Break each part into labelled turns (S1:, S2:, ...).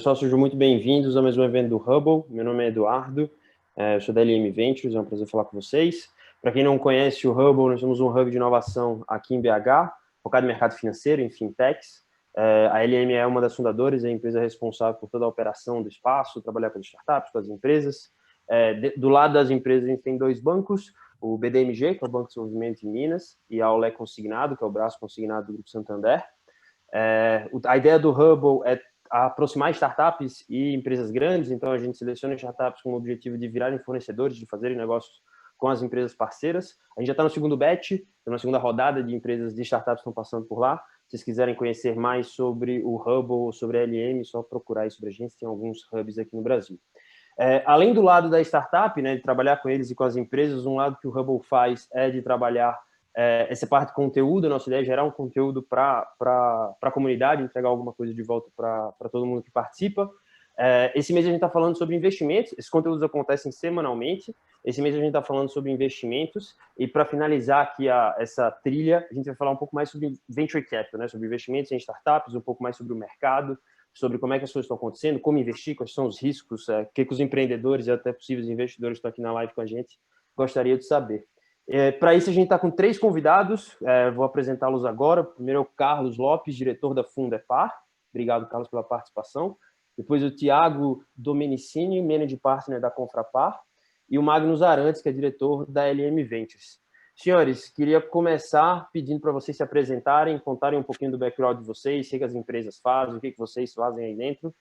S1: Pessoal, sejam muito bem-vindos a mais um evento do Hubble. Meu nome é Eduardo, eu sou da LM Ventures, é um prazer falar com vocês. Para quem não conhece o Hubble, nós somos um hub de inovação aqui em BH, focado no mercado financeiro, em fintechs. A LM é uma das fundadoras, é a empresa responsável por toda a operação do espaço, trabalhar com as startups, com as empresas. Do lado das empresas, a gente tem dois bancos, o BDMG, que é o Banco de Desenvolvimento em Minas, e a Aulé Consignado, que é o braço consignado do Grupo Santander. A ideia do Hubble é aproximar startups e empresas grandes, então a gente seleciona startups com o objetivo de virarem fornecedores, de fazerem negócios com as empresas parceiras. A gente já está no segundo batch, na segunda rodada de empresas de startups que estão passando por lá. Se vocês quiserem conhecer mais sobre o Hubble, sobre a LM, é só procurar aí sobre a gente, tem alguns hubs aqui no Brasil. Além do lado da startup, né, de trabalhar com eles e com as empresas, um lado que o Hubble faz é de trabalhar essa parte de conteúdo. A nossa ideia é gerar um conteúdo para a comunidade, entregar alguma coisa de volta para todo mundo que participa. Esse mês a gente está falando sobre investimentos, esses conteúdos acontecem semanalmente. Esse mês a gente está falando sobre investimentos, e para finalizar aqui essa trilha, a gente vai falar um pouco mais sobre Venture Capital, né, sobre investimentos em startups, um pouco mais sobre o mercado, sobre como é que as coisas estão acontecendo, como investir, quais são os riscos, o que os empreendedores e até possíveis investidores que estão aqui na live com a gente gostariam de saber. Para isso, a gente está com 3 convidados, vou apresentá-los agora. Primeiro é o Carlos Lopes, diretor da Fundepar. Obrigado, Carlos, pela participação. Depois o Tiago Domenicini, Managing Partner da Confrapar. E o Magnus Arantes, que é diretor da LM Ventures. Senhores, queria começar pedindo para vocês se apresentarem, contarem um pouquinho do background de vocês, o que as empresas fazem, o que vocês fazem aí dentro.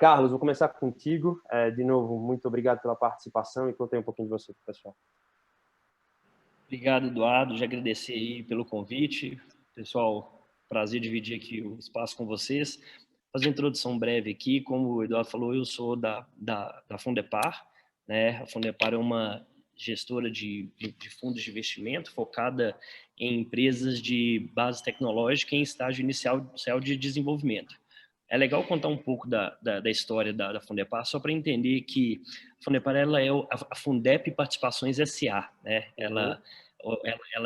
S1: Carlos, vou começar contigo. De novo, muito obrigado pela participação, e contei um pouquinho de você para o pessoal.
S2: Obrigado, Eduardo. Já agradecer aí pelo convite. Pessoal, prazer dividir aqui o espaço com vocês. Fazer uma introdução breve aqui. Como o Eduardo falou, eu sou da Fundepar, né? A Fundepar é uma gestora de fundos de investimento focada em empresas de base tecnológica em estágio inicial de desenvolvimento. É legal contar um pouco da história da Fundepar, só para entender que a Fundepar ela é a Fundep Participações S.A., né?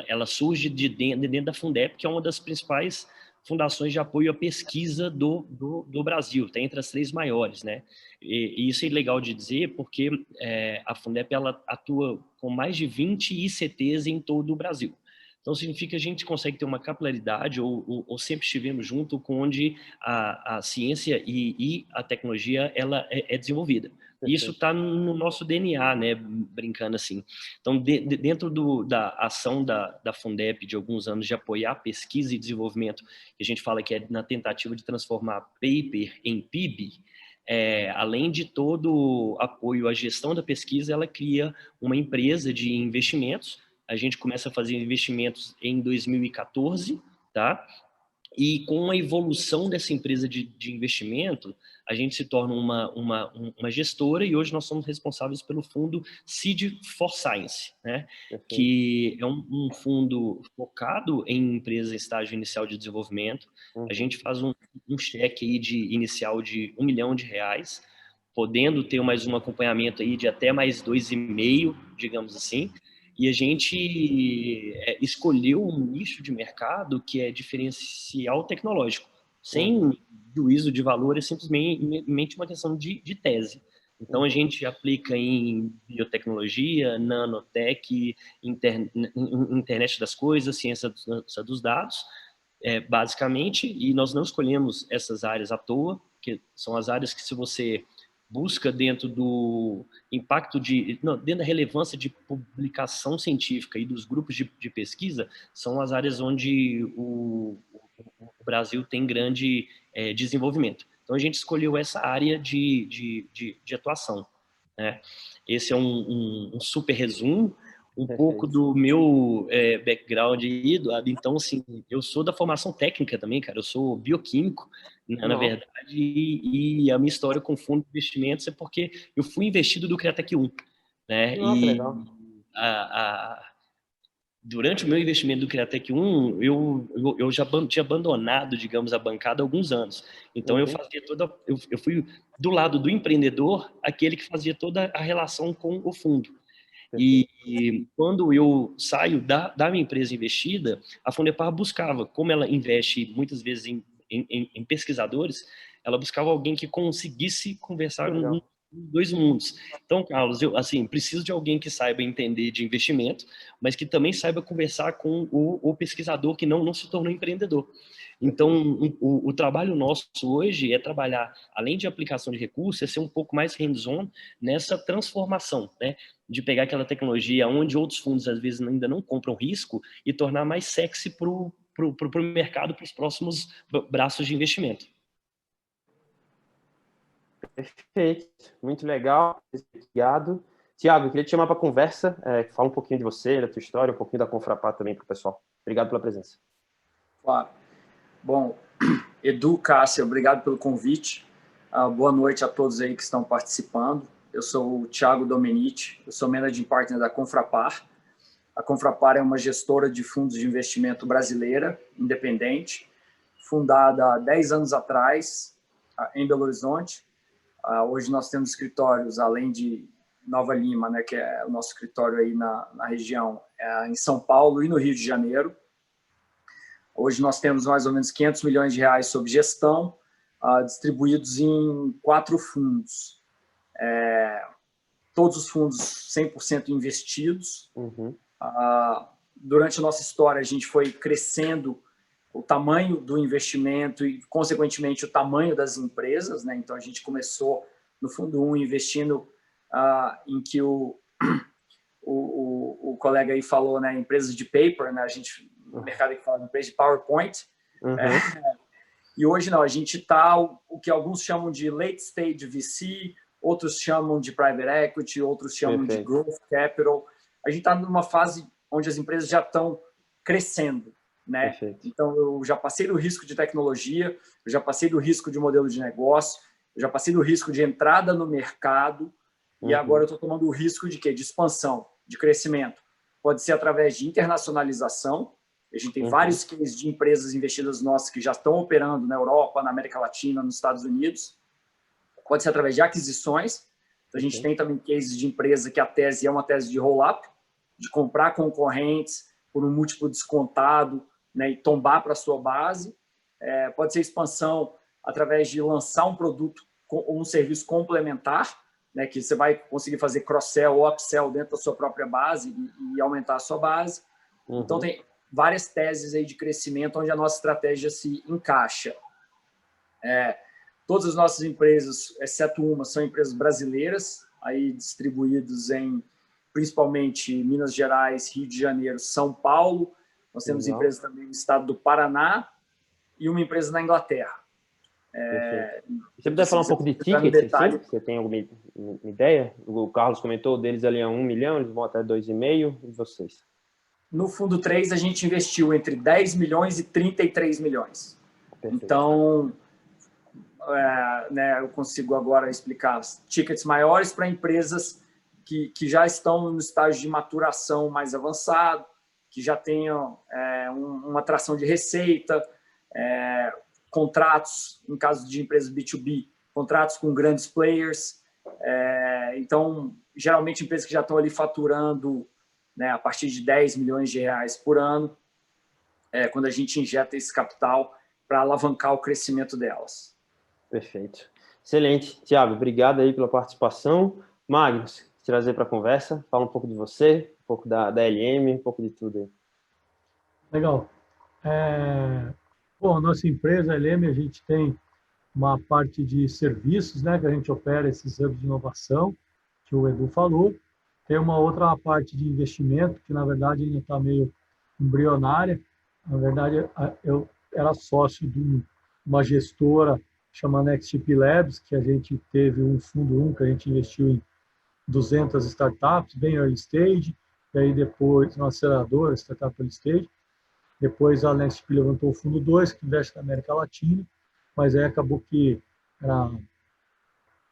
S2: Ela surge de dentro da Fundep, que é uma das principais fundações de apoio à pesquisa do Brasil, está entre as 3 maiores, né? E isso é legal de dizer porque a Fundep ela atua com mais de 20 ICTs em todo o Brasil. Então, significa que a gente consegue ter uma capilaridade, ou sempre estivemos junto com onde a ciência e a tecnologia ela é desenvolvida. Isso está no nosso DNA, né? Brincando assim. Então, dentro da ação da Fundep de alguns anos de apoiar pesquisa e desenvolvimento, que a gente fala que é na tentativa de transformar paper em PIB, além de todo apoio à gestão da pesquisa, ela cria uma empresa de investimentos. A gente começa a fazer investimentos em 2014, tá? E com a evolução dessa empresa de investimento, a gente se torna uma gestora, e hoje nós somos responsáveis pelo fundo Seed for Science, né? Que é um fundo focado em empresas em estágio inicial de desenvolvimento. A gente faz um cheque aí inicial de R$1 milhão, podendo ter mais um acompanhamento aí de até mais 2,5, digamos assim. E a gente escolheu um nicho de mercado que é diferencial tecnológico, sem juízo de valor, é simplesmente uma questão de tese. Então, a gente aplica em biotecnologia, nanotech, internet das coisas, ciência dos dados, basicamente, e nós não escolhemos essas áreas à toa, que são as áreas que, se você busca dentro do impacto dentro da relevância de publicação científica e dos grupos de pesquisa, são as áreas onde o Brasil tem grande desenvolvimento. Então, a gente escolheu essa área de atuação, né? Esse é um super resumo, pouco do meu background aí, Eduardo. Então, assim, eu sou da formação técnica também, cara. Eu sou bioquímico, na verdade, e a minha história com fundo de investimentos é porque eu fui investido do Criatec 1, né? Durante o meu investimento do Criatec 1, eu já tinha abandonado, digamos, a bancada há alguns anos. Então, eu fui do lado do empreendedor, aquele que fazia toda a relação com o fundo. E quando eu saio da minha empresa investida, a Fundepar buscava, como ela investe muitas vezes em pesquisadores, ela buscava alguém que conseguisse conversar
S1: Legal.
S2: nos dois mundos. Então, Carlos, eu assim preciso de alguém que saiba entender de investimento, mas que também saiba conversar com o pesquisador que não se tornou empreendedor. Então, o trabalho nosso hoje é trabalhar, além de aplicação de recursos, é ser um pouco mais hands-on nessa transformação, né? De pegar aquela tecnologia onde outros fundos às vezes ainda não compram risco e tornar mais sexy para o mercado, para os próximos braços de investimento.
S1: Perfeito, muito legal, obrigado. Tiago, eu queria te chamar para conversa, falar um pouquinho de você, da tua história, um pouquinho da Confrapar também para o pessoal. Obrigado pela presença.
S3: Claro. Bom, Edu, Cássia, obrigado pelo convite. Boa noite a todos aí que estão participando. Eu sou o Thiago Domenici, eu sou Managing Partner da Confrapar. A Confrapar é uma gestora de fundos de investimento brasileira, independente, fundada há 10 anos atrás, em Belo Horizonte. Hoje nós temos escritórios, além de Nova Lima, né, que é o nosso escritório aí na região, em São Paulo e no Rio de Janeiro. Hoje nós temos mais ou menos 500 milhões de reais sob gestão, distribuídos em 4 fundos. Todos os fundos 100% investidos.
S1: Uhum.
S3: Durante a nossa história, a gente foi crescendo o tamanho do investimento e, consequentemente, o tamanho das empresas, né? Então, a gente começou no fundo 1 investindo em que o colega aí falou, né? Empresas de paper, né? A gente, no mercado que fala de empresa de PowerPoint.
S1: Uhum.
S3: E hoje não, a gente está o que alguns chamam de late stage VC, outros chamam de private equity, outros chamam de growth capital. A gente está numa fase onde as empresas já estão crescendo, né?
S1: Perfeito.
S3: Então, eu já passei do risco de tecnologia, eu já passei do risco de modelo de negócio, eu já passei do risco de entrada no mercado, e agora eu estou tomando o risco de quê? De expansão, de crescimento. Pode ser através de internacionalização. A gente tem vários cases de empresas investidas nossas que já estão operando na Europa, na América Latina, nos Estados Unidos. Pode ser através de aquisições. A gente tem também cases de empresa que a tese é uma tese de roll-up, de comprar concorrentes por um múltiplo descontado, né, e tombar para a sua base. Pode ser expansão através de lançar um produto ou um serviço complementar, né, que você vai conseguir fazer cross-sell ou upsell dentro da sua própria base e aumentar a sua base. Então, tem várias teses aí de crescimento onde a nossa estratégia se encaixa. Todas as nossas empresas, exceto uma, são empresas brasileiras, aí distribuídas em principalmente Minas Gerais, Rio de Janeiro, São Paulo. Nós temos empresas também no estado do Paraná e uma empresa na Inglaterra.
S1: Você puder falar um pouco de tickets, assim? Você tem alguma ideia? O Carlos comentou, deles ali é 1 milhão, eles vão até 2,5, e vocês?
S3: No fundo 3, a gente investiu entre 10 milhões e 33 milhões. Perfeito. Então, né, eu consigo agora explicar tickets maiores para empresas que já estão no estágio de maturação mais avançado, que já tenham uma atração de receita, contratos, em caso de empresas B2B, contratos com grandes players. Então, geralmente, empresas que já estão ali faturando, né, a partir de 10 milhões de reais por ano, quando a gente injeta esse capital para alavancar o crescimento delas.
S1: Perfeito. Excelente. Tiago, obrigado aí pela participação. Magnus, trazer para a conversa, fala um pouco de você, um pouco da LM, um pouco de tudo aí.
S4: Legal. Bom, nossa empresa, a LM, a gente tem uma parte de serviços, né, que a gente opera esses hubs de inovação, que o Edu falou. Tem uma outra parte de investimento, que na verdade ainda está meio embrionária. Na verdade, eu era sócio de uma gestora chamada NextChip Labs, que a gente teve um fundo 1, que a gente investiu em 200 startups, bem early stage, e aí depois uma aceleradora, startup early stage. Depois a NextChip levantou o fundo 2, que investe na América Latina, mas aí acabou que era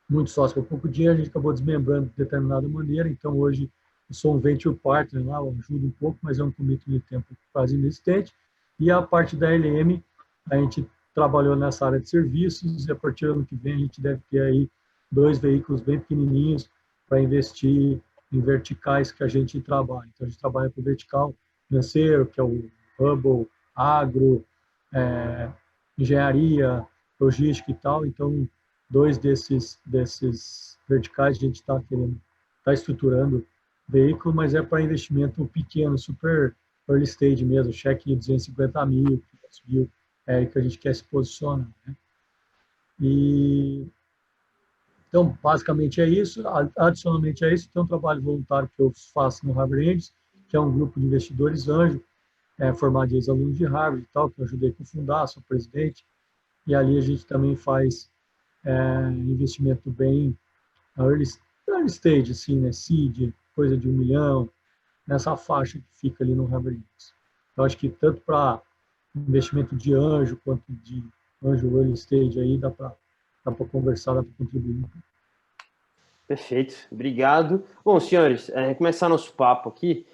S4: muito sócio com pouco dinheiro, a gente acabou desmembrando de determinada maneira, então hoje eu sou um venture partner lá, eu ajudo um pouco, mas é um commitment de tempo quase inexistente. E a parte da LM, a gente trabalhou nessa área de serviços, e a partir do ano que vem a gente deve ter aí 2 veículos bem pequenininhos para investir em verticais que a gente trabalha. Então a gente trabalha com o vertical financeiro, que é o Hubble, agro, engenharia, logística e tal. Então, 2 desses verticais a gente está estruturando veículo, mas é para investimento pequeno, super early stage mesmo, cheque de 250 mil, 500 mil, é aí que a gente quer se posicionar, né? E, então, basicamente é isso. Adicionalmente a isso, tem um trabalho voluntário que eu faço no Harvard Angels, que é um grupo de investidores anjo, formado de ex-alunos de Harvard e tal, que eu ajudei a cofundar, sou presidente. E ali a gente também faz investimento bem early stage, assim, né? Seed, coisa de 1 milhão, nessa faixa que fica ali no Harvard Angels. Eu acho que tanto para investimento de anjo quanto de anjo early stage aí dá para conversar, dá para contribuir.
S1: Perfeito, obrigado. Bom, senhores, começar nosso papo aqui,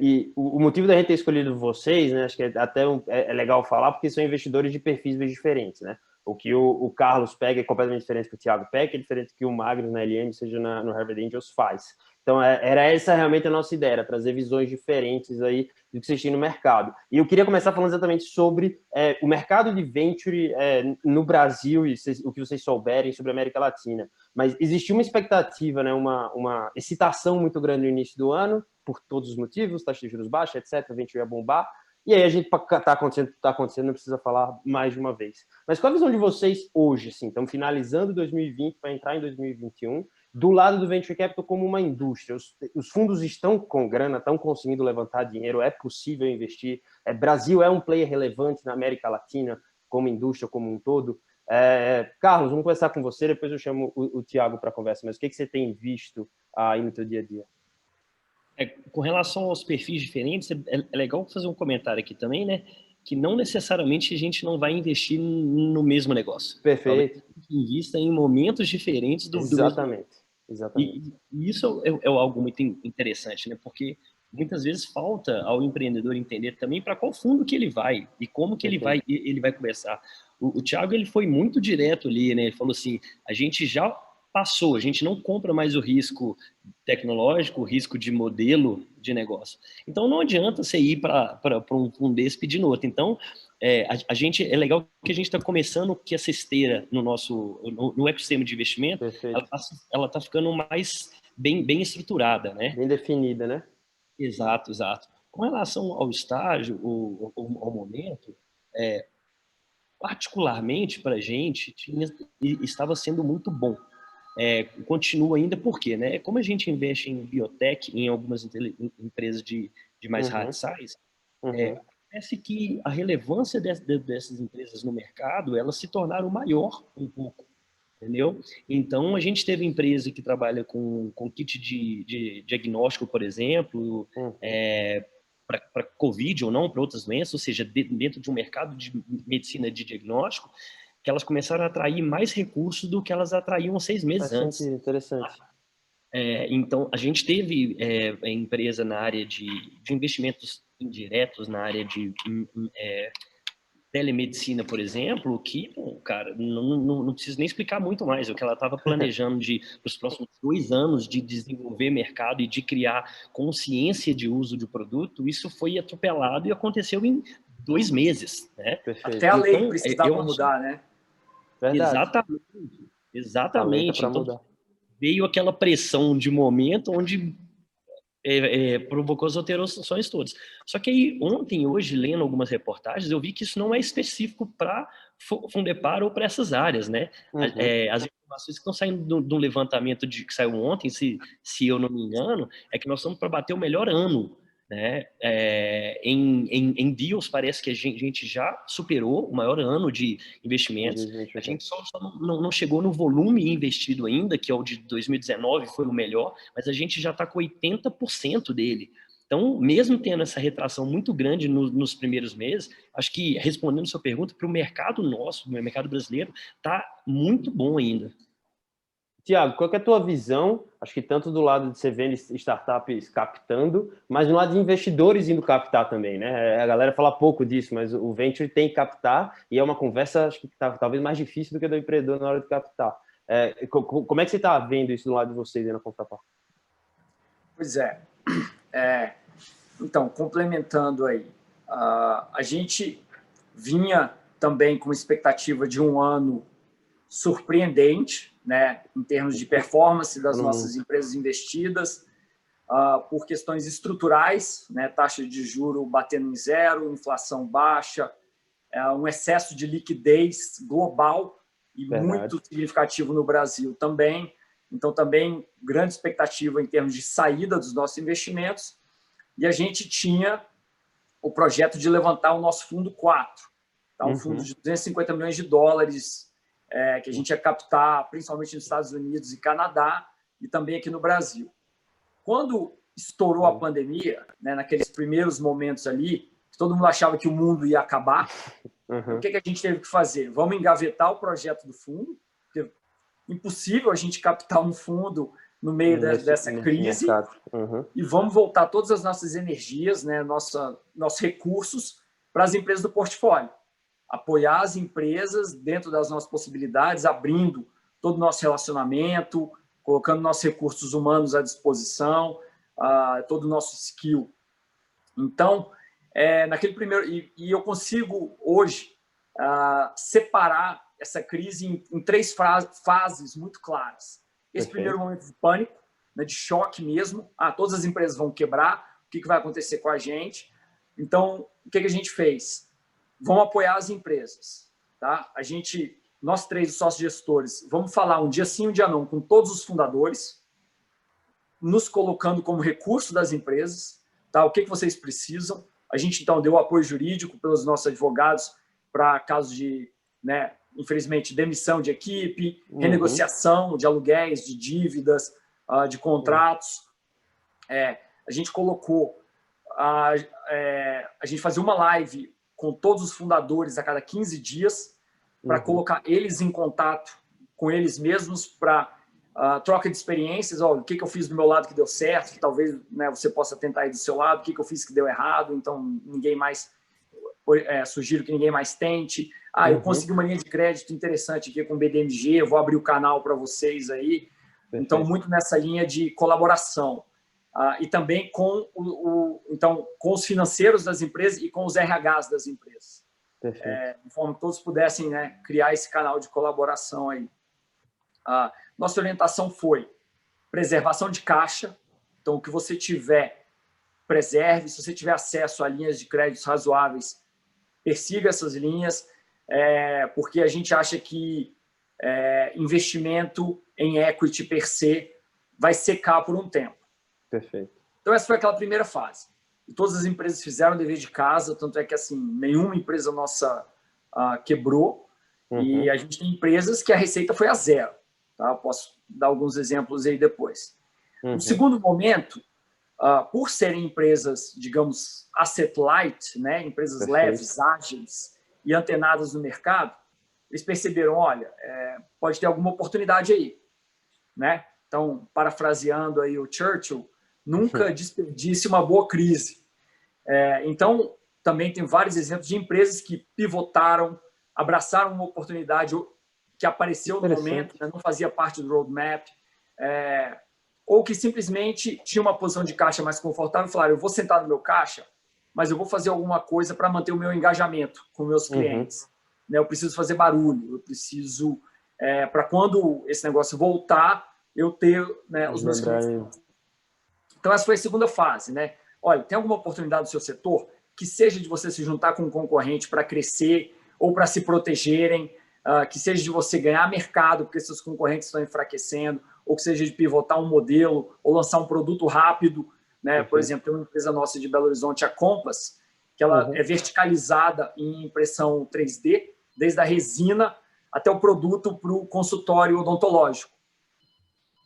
S1: e o motivo da gente ter escolhido vocês, né, acho que é legal falar, porque são investidores de perfis bem diferentes, né? O que o Carlos pega é completamente diferente do que o Thiago pega, é diferente do que o Magnus na LM, seja no Harvard Angels, faz. Então, era essa realmente a nossa ideia, era trazer visões diferentes aí do que vocês têm no mercado. E eu queria começar falando exatamente sobre o mercado de venture no Brasil e o que vocês souberem sobre a América Latina. Mas existiu uma expectativa, né, uma excitação muito grande no início do ano, por todos os motivos, taxa de juros baixa, etc., a venture ia bombar. E aí a gente está acontecendo, não precisa falar mais de uma vez. Mas qual a visão de vocês hoje? Assim, estamos finalizando 2020 para entrar em 2021, do lado do Venture Capital como uma indústria. Os fundos estão com grana, estão conseguindo levantar dinheiro, é possível investir. Brasil é um player relevante na América Latina, como indústria como um todo. Carlos, vamos começar com você, depois eu chamo o Thiago para a conversa. Mas o que você tem visto aí no teu dia a dia?
S2: Com relação aos perfis diferentes, é legal fazer um comentário aqui também, né? Que não necessariamente a gente não vai investir no mesmo negócio.
S1: Perfeito.
S2: Talvez a gente invista em momentos diferentes do mesmo.
S1: Exatamente.
S2: E isso é algo muito interessante, né? Porque muitas vezes falta ao empreendedor entender também para qual fundo que ele vai e como que ele vai começar. O Thiago, ele foi muito direto ali, né? Ele falou assim, a gente já passou, a gente não compra mais o risco tecnológico, o risco de modelo de negócio. Então, não adianta você ir para um fundo desse pedindo outro. Então, a gente, é legal que a gente está começando que essa esteira no ecossistema de investimento, ela está ficando mais bem estruturada, né?
S1: Bem definida, né?
S2: Exato. Com relação ao estágio, ao momento, particularmente para a gente, estava sendo muito bom. Continua ainda porque, né? Como a gente investe em biotech, em algumas empresas de mais hard size, parece que a relevância dessas empresas no mercado, elas se tornaram maior um pouco, entendeu? Então, a gente teve empresa que trabalha com kit de diagnóstico, por exemplo, para COVID ou não, para outras doenças, ou seja, dentro de um mercado de medicina de diagnóstico, que elas começaram a atrair mais recursos do que elas atraíam 6 meses antes.
S1: Interessante.
S2: Então, a gente teve empresa na área de investimentos indiretos, na área de telemedicina, por exemplo, que, cara, não preciso nem explicar muito mais. O que ela estava planejando para os próximos 2 anos de desenvolver mercado e de criar consciência de uso de produto, isso foi atropelado e aconteceu em 2 meses, né?
S1: Perfeito.
S3: Até a lei precisava mudar, né?
S1: Verdade.
S2: Exatamente. Então, veio aquela pressão de momento onde provocou as alterações todas. Só que aí, ontem, hoje, lendo algumas reportagens, eu vi que isso não é específico para Fundepar ou para essas áreas, né? As informações que estão saindo do levantamento que saiu ontem, se eu não me engano, é que nós estamos para bater o melhor ano, né? Em deals, parece que a gente já superou o maior ano de investimentos. A gente só não chegou no volume investido ainda, que é o de 2019, foi o melhor, mas a gente já está com 80% dele. Então, mesmo tendo essa retração muito grande nos primeiros meses, acho que, respondendo a sua pergunta, para o mercado nosso, no mercado brasileiro, está muito bom ainda.
S1: Tiago, qual que é a tua visão? Acho que tanto do lado de você vendo startups captando, mas no lado de investidores indo captar também, né? A galera fala pouco disso, mas o venture tem que captar e é uma conversa, acho que talvez mais difícil do que a do empreendedor na hora de captar. Como é que você está vendo isso do lado de vocês aí na Contrapar?
S3: Pois é. Então, complementando aí, a gente vinha também com expectativa de um ano surpreendente, né, em termos de performance das nossas empresas investidas, por questões estruturais, né, taxa de juro batendo em zero, inflação baixa, um excesso de liquidez global e muito significativo no Brasil também. Então, também grande expectativa em termos de saída dos nossos investimentos. E a gente tinha o projeto de levantar o nosso fundo 4, tá? Um fundo de 250 milhões de dólares, que a gente ia captar principalmente nos Estados Unidos e Canadá e também aqui no Brasil. Quando estourou a pandemia, né, naqueles primeiros momentos ali, todo mundo achava que o mundo ia acabar, o que a gente teve que fazer? Vamos engavetar o projeto do fundo, porque é impossível a gente captar um fundo no meio dessa crise, e vamos voltar todas as nossas energias, né, nossos recursos para as empresas do portfólio. Apoiar as empresas dentro das nossas possibilidades, abrindo todo o nosso relacionamento, colocando nossos recursos humanos à disposição, todo o nosso skill. Então, naquele primeiro... E eu consigo, hoje, separar essa crise em 3 fases muito claras. Esse primeiro momento de pânico, né, de choque mesmo. Todas as empresas vão quebrar, o que vai acontecer com a gente? Então, o que a gente fez? Vamos apoiar as empresas. Tá? Nós 3 sócios gestores, vamos falar um dia sim, um dia não, com todos os fundadores, nos colocando como recurso das empresas, tá? O que vocês precisam. A gente, então, deu apoio jurídico pelos nossos advogados para casos de, né, infelizmente, demissão de equipe, renegociação de aluguéis, de dívidas, de contratos. A gente colocou... a gente fazia uma live com todos os fundadores a cada 15 dias para colocar eles em contato com eles mesmos para troca de experiências. O que eu fiz do meu lado que deu certo, que talvez, né, você possa tentar aí do seu lado, o que eu fiz que deu errado, então ninguém mais... sugiro que ninguém mais tente. Eu consegui uma linha de crédito interessante aqui com o BDMG, eu vou abrir o canal para vocês aí. Perfeito. Então, muito nessa linha de colaboração. E também com com os financeiros das empresas e com os RHs das empresas. De forma que todos pudessem, né, criar esse canal de colaboração aí. Nossa orientação foi preservação de caixa. Então, o que você tiver, preserve. Se você tiver acesso a linhas de créditos razoáveis, persiga essas linhas, porque a gente acha que investimento em equity per se vai secar por um tempo.
S1: Perfeito.
S3: Então, essa foi aquela primeira fase. E todas as empresas fizeram o dever de casa, tanto é que assim, nenhuma empresa nossa quebrou, e a gente tem empresas que a receita foi a zero. Tá? Eu posso dar alguns exemplos aí depois. No segundo momento, por serem empresas, digamos, asset light, né, empresas leves, ágeis e antenadas no mercado, eles perceberam, olha, pode ter alguma oportunidade aí. Né? Então, parafraseando aí o Churchill, nunca desperdice uma boa crise. Então, também tem vários exemplos de empresas que pivotaram, abraçaram uma oportunidade que apareceu no momento, né, não fazia parte do roadmap, ou que simplesmente tinha uma posição de caixa mais confortável e falaram, eu vou sentar no meu caixa, mas eu vou fazer alguma coisa para manter o meu engajamento com meus clientes. Né, eu preciso fazer barulho, eu preciso, para quando esse negócio voltar, eu ter, né, os meus clientes. Então, essa foi a segunda fase. Né? Olha, tem alguma oportunidade no seu setor que seja de você se juntar com um concorrente para crescer ou para se protegerem, que seja de você ganhar mercado porque seus concorrentes estão enfraquecendo, ou que seja de pivotar um modelo ou lançar um produto rápido. Né? Por exemplo, tem uma empresa nossa de Belo Horizonte, a Compass, que ela é verticalizada em impressão 3D, desde a resina até o produto para o consultório odontológico.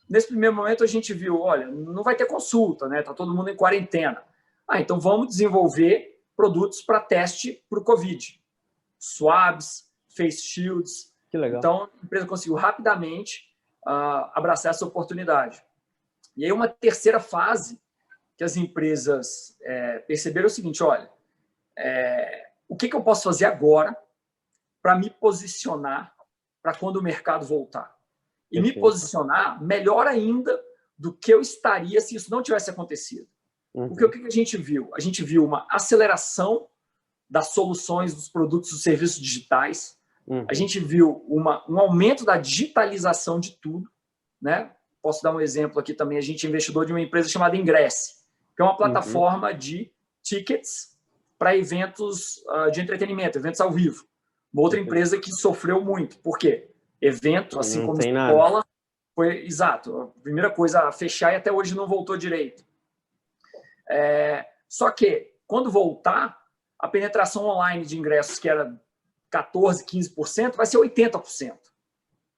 S3: Nesse primeiro momento, a gente viu, olha, não vai ter consulta, né? Está todo mundo em quarentena. Então vamos desenvolver produtos para teste para o Covid. Swabs, face shields.
S1: Que legal.
S3: Então, a empresa conseguiu rapidamente abraçar essa oportunidade. E aí, uma terceira fase que as empresas perceberam é o seguinte, olha, o que eu posso fazer agora para me posicionar para quando o mercado voltar? E me posicionar melhor ainda do que eu estaria se isso não tivesse acontecido. Porque o que a gente viu? A gente viu uma aceleração das soluções, dos produtos e serviços digitais. A gente viu um aumento da digitalização de tudo, né? Posso dar um exemplo aqui também. A gente é investidor de uma empresa chamada Ingresse, que é uma plataforma de tickets para eventos de entretenimento, eventos ao vivo. Uma outra empresa que sofreu muito. Por quê? Evento, assim como escola, foi exato. A primeira coisa a fechar e até hoje não voltou direito. Só que, quando voltar, a penetração online de ingressos, que era 14%, 15%, vai ser 80%.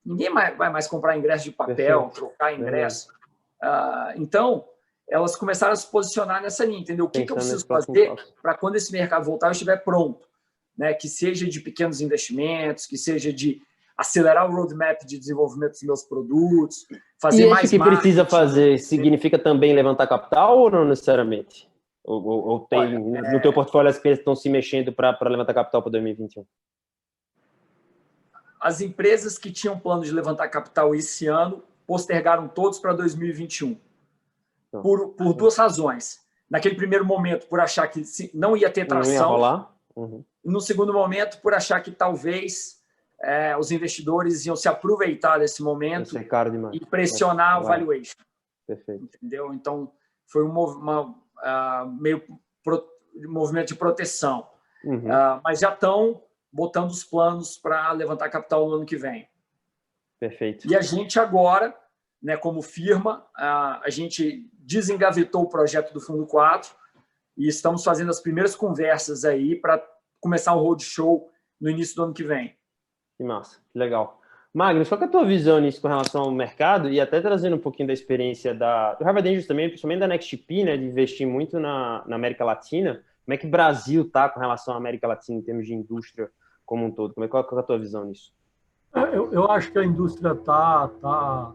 S3: Ninguém vai mais comprar ingresso de papel, trocar ingresso. Então, elas começaram a se posicionar nessa linha, entendeu? O que eu preciso fazer para quando esse mercado voltar, eu estiver pronto, né? Que seja de pequenos investimentos, que seja de acelerar o roadmap de desenvolvimento dos meus produtos, fazer mais
S1: marketing. E que precisa fazer, significa também levantar capital ou não necessariamente? Ou tem, no teu portfólio as empresas estão se mexendo para levantar capital para 2021?
S3: As empresas que tinham plano de levantar capital esse ano postergaram todos para 2021. Por duas razões. Naquele primeiro momento, por achar que não ia ter tração. Não ia rolar. E no segundo momento, por achar que talvez os investidores iam se aproveitar desse momento e pressionar o valuation.
S1: Perfeito.
S3: Entendeu? Então, foi meio movimento de proteção. Mas já estão botando os planos para levantar capital no ano que vem.
S1: Perfeito.
S3: E a gente agora, né, como firma, a gente desengavetou o projeto do Fundo 4 e estamos fazendo as primeiras conversas aí para começar um roadshow no início do ano que vem.
S1: Que massa, que legal. Magnus, qual que é a tua visão nisso com relação ao mercado e até trazendo um pouquinho da experiência do Harvard Angels também, principalmente da NextP, né, de investir muito na América Latina? Como é que o Brasil está com relação à América Latina em termos de indústria como um todo? Qual é a tua visão nisso?
S4: Eu acho que a indústria está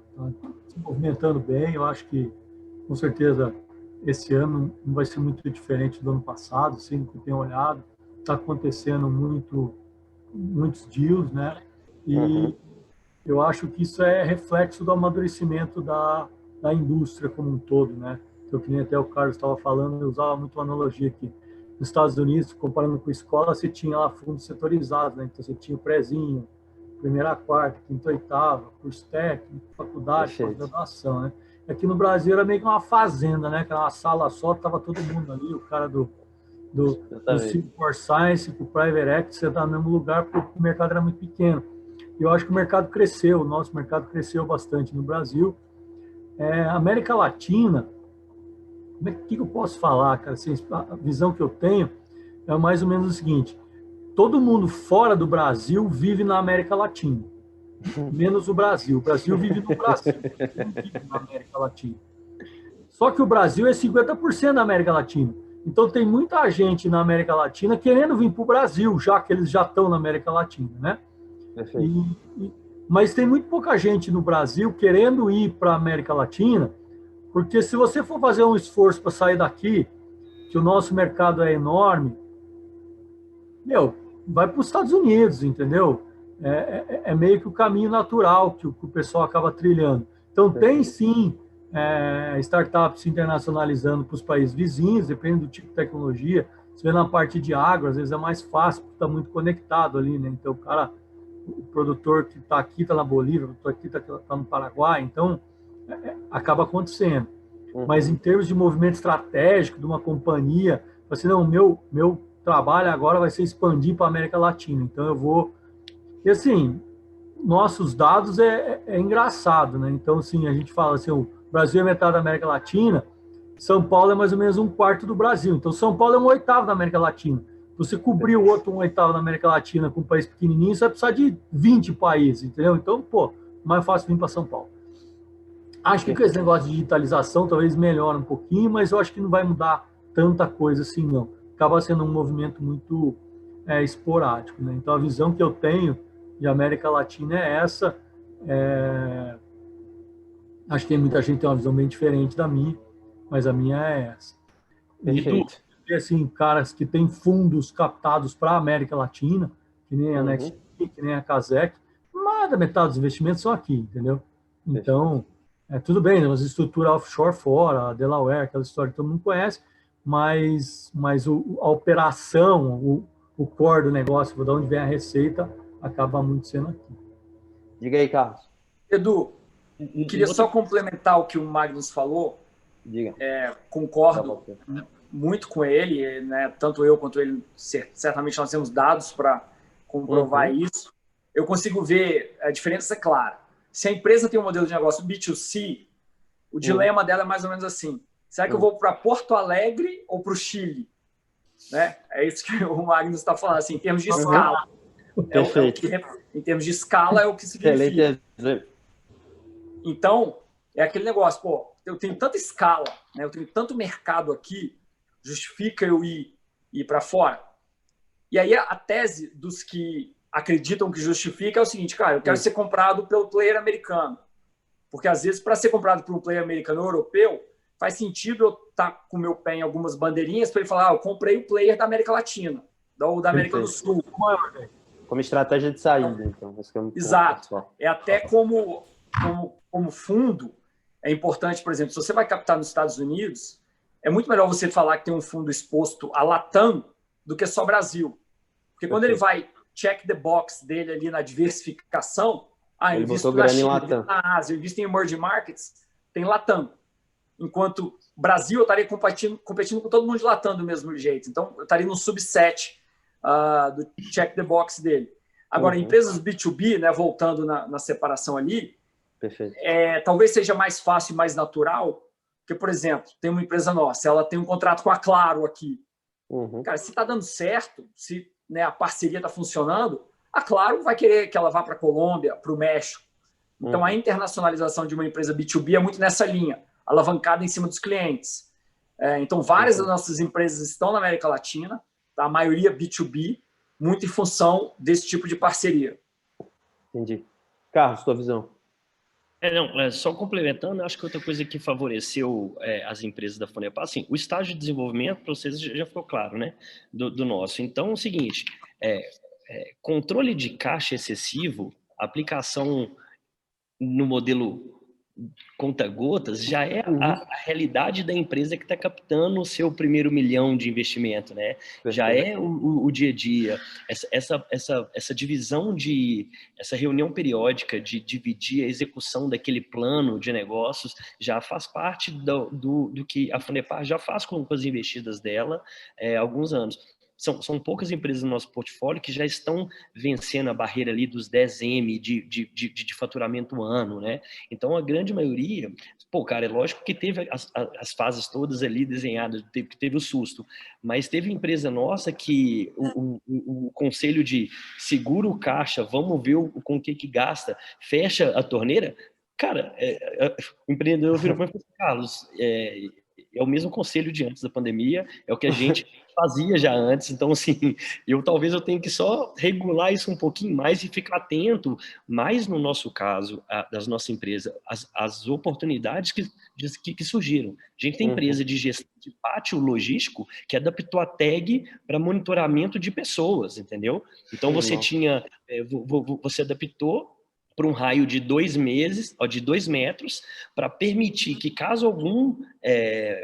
S4: se movimentando bem. Eu acho que, com certeza, esse ano não vai ser muito diferente do ano passado, assim, que eu tenho olhado. Está acontecendo muitos deals, né? E eu acho que isso é reflexo do amadurecimento da indústria como um todo, né? Então, que nem até o Carlos estava falando, eu usava muito uma analogia aqui. Nos Estados Unidos, comparando com a escola, você tinha lá fundos setorizados, né? Então, você tinha o prézinho, primeira a quarta, quinta a oitava, curso técnico, faculdade, pós-graduação, né? Aqui no Brasil era meio que uma fazenda, né? Que era uma sala só, estava todo mundo ali, o cara do Core Science, com o Private Equity, você está no mesmo lugar porque o mercado era muito pequeno. E eu acho que o mercado cresceu, o nosso mercado cresceu bastante no Brasil. América Latina, o que eu posso falar, cara? Assim, a visão que eu tenho é mais ou menos o seguinte: todo mundo fora do Brasil vive na América Latina, menos o Brasil. O Brasil vive no Brasil, não vive na América Latina. Só que o Brasil é 50% da América Latina. Então, tem muita gente na América Latina querendo vir para o Brasil, já que eles já estão na América Latina, né? Mas tem muito pouca gente no Brasil querendo ir para a América Latina, porque se você for fazer um esforço para sair daqui, que o nosso mercado é enorme, vai para os Estados Unidos, entendeu? É meio que o caminho natural que o pessoal acaba trilhando. Então, tem sim startups se internacionalizando para os países vizinhos, dependendo do tipo de tecnologia. Você vê na parte de agro, às vezes é mais fácil, porque está muito conectado ali, né? Então, o produtor que está aqui está na Bolívia, o produtor aqui está no Paraguai, então acaba acontecendo. Mas em termos de movimento estratégico de uma companhia, assim, não, meu trabalho agora vai ser expandir para a América Latina, então eu vou... E assim, nossos dados é engraçado, né? Então, assim, a gente fala assim, o Brasil é metade da América Latina, São Paulo é mais ou menos 1/4 do Brasil, então São Paulo é 1/8 da América Latina. Você cobrir o outro 1/8 da América Latina com um país pequenininho, você vai precisar de 20 países, entendeu? Então, mais fácil vir para São Paulo. Acho que com esse negócio de digitalização talvez melhore um pouquinho, mas eu acho que não vai mudar tanta coisa assim, não. Acaba sendo um movimento muito esporádico, né? Então, a visão que eu tenho de América Latina é essa. Acho que muita gente tem uma visão bem diferente da minha, mas a minha é essa.
S1: Perfeito.
S4: E assim, caras que têm fundos captados para a América Latina, que nem a NextP, que nem a Casec, mais da metade dos investimentos são aqui, entendeu? Então, tudo bem, umas estruturas offshore fora, a Delaware, aquela história que todo mundo conhece, mas a operação, o core do negócio, de onde vem a receita, acaba muito sendo aqui.
S1: Diga aí, Carlos.
S3: Edu, queria só complementar o que o Magnus falou.
S1: Diga.
S3: Concordo muito com ele, né? Tanto eu quanto ele, certamente nós temos dados para comprovar isso. Eu consigo ver a diferença clara. Se a empresa tem um modelo de negócio B2C, o dilema dela é mais ou menos assim: será que eu vou para Porto Alegre ou para o Chile? Né? É isso que o Magnus está falando, assim, em termos de escala. Em termos de escala, é o que significa. Então, é aquele negócio, pô, eu tenho tanta escala, né? Eu tenho tanto mercado aqui, justifica eu ir para fora? E aí a tese dos que acreditam que justifica é o seguinte: cara, eu quero ser comprado pelo player americano. Porque, às vezes, para ser comprado por um player americano ou europeu, faz sentido eu estar com o meu pé em algumas bandeirinhas para ele falar: eu comprei o player da América Latina, ou da América do Sul.
S1: Como estratégia de saída, então.
S3: Exato. É até como fundo, é importante, por exemplo, se você vai captar nos Estados Unidos, é muito melhor você falar que tem um fundo exposto a Latam do que só Brasil. Porque quando ele vai check the box dele ali na diversificação,
S1: ele
S3: invisto
S1: botou
S3: na
S1: grana
S3: China,
S1: em Latam.
S3: na Ásia, invisto em emerging markets, tem Latam. Enquanto Brasil, eu estaria competindo com todo mundo de Latam do mesmo jeito. Então, eu estaria no subset do check the box dele. Agora, empresas B2B, né, voltando na separação ali, talvez seja mais fácil e mais natural, porque, por exemplo, tem uma empresa nossa, ela tem um contrato com a Claro aqui. Cara, se está dando certo, se, né, a parceria está funcionando, a Claro vai querer que ela vá para a Colômbia, para o México. Então, a internacionalização de uma empresa B2B é muito nessa linha, alavancada em cima dos clientes. Então, várias das nossas empresas estão na América Latina, tá? A maioria B2B, muito em função desse tipo de parceria.
S1: Entendi. Carlos, sua visão.
S2: Só complementando, acho que outra coisa que favoreceu as empresas da Funepar, assim, o estágio de desenvolvimento para vocês já ficou claro, né, do nosso. Então, é o seguinte, controle de caixa excessivo, aplicação no modelo conta-gotas, já é a realidade da empresa que está captando o seu primeiro milhão de investimento, né? Já é o dia a dia. Essa divisão essa reunião periódica de dividir a execução daquele plano de negócios já faz parte do que a Funepar já faz com as investidas dela há alguns anos. São poucas empresas no nosso portfólio que já estão vencendo a barreira ali dos 10M de faturamento ano, né? Então, a grande maioria... cara, é lógico que teve as fases todas ali desenhadas, teve o susto, mas teve empresa nossa que o conselho de segura o caixa, vamos ver com o que gasta, fecha a torneira. Cara, o empreendedor virou para mim e falou: Carlos, é o mesmo conselho de antes da pandemia, é o que a gente fazia já antes, então assim, talvez eu tenha que só regular isso um pouquinho mais e ficar atento mais no nosso caso, das nossas empresas, as oportunidades que surgiram. A gente tem empresa de gestão de pátio logístico que adaptou a tag para monitoramento de pessoas, entendeu? Então você você adaptou para um raio de 2 meses, de 2 metros, para permitir que, caso algum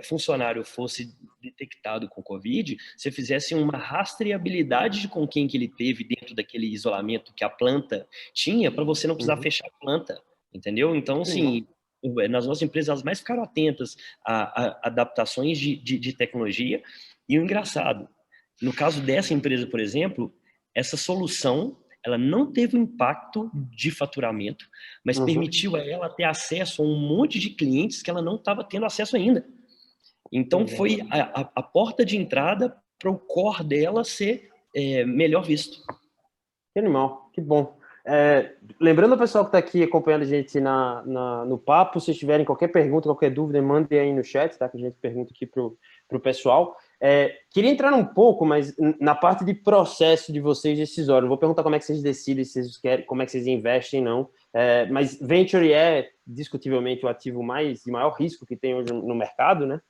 S2: funcionário fosse detectado com Covid, você fizesse uma rastreabilidade de com quem que ele teve dentro daquele isolamento que a planta tinha, para você não precisar fechar a planta, entendeu? Então, assim, nas nossas empresas, elas mais ficaram atentas a adaptações de tecnologia. E o engraçado, no caso dessa empresa, por exemplo, essa solução ela não teve um impacto de faturamento, mas permitiu a ela ter acesso a um monte de clientes que ela não estava tendo acesso ainda. Então, foi a porta de entrada para o core dela ser melhor visto.
S1: Que animal, que bom. Lembrando ao pessoal que está aqui acompanhando a gente no papo, se tiverem qualquer pergunta, qualquer dúvida, mandem aí no chat, tá? Que a gente pergunta aqui para o pessoal. Queria entrar um pouco, mas na parte de processo de vocês decisório. Não vou perguntar como é que vocês decidem, se vocês querem, como é que vocês investem, não. Mas Venture é discutivelmente o ativo de maior risco que tem hoje no mercado, né?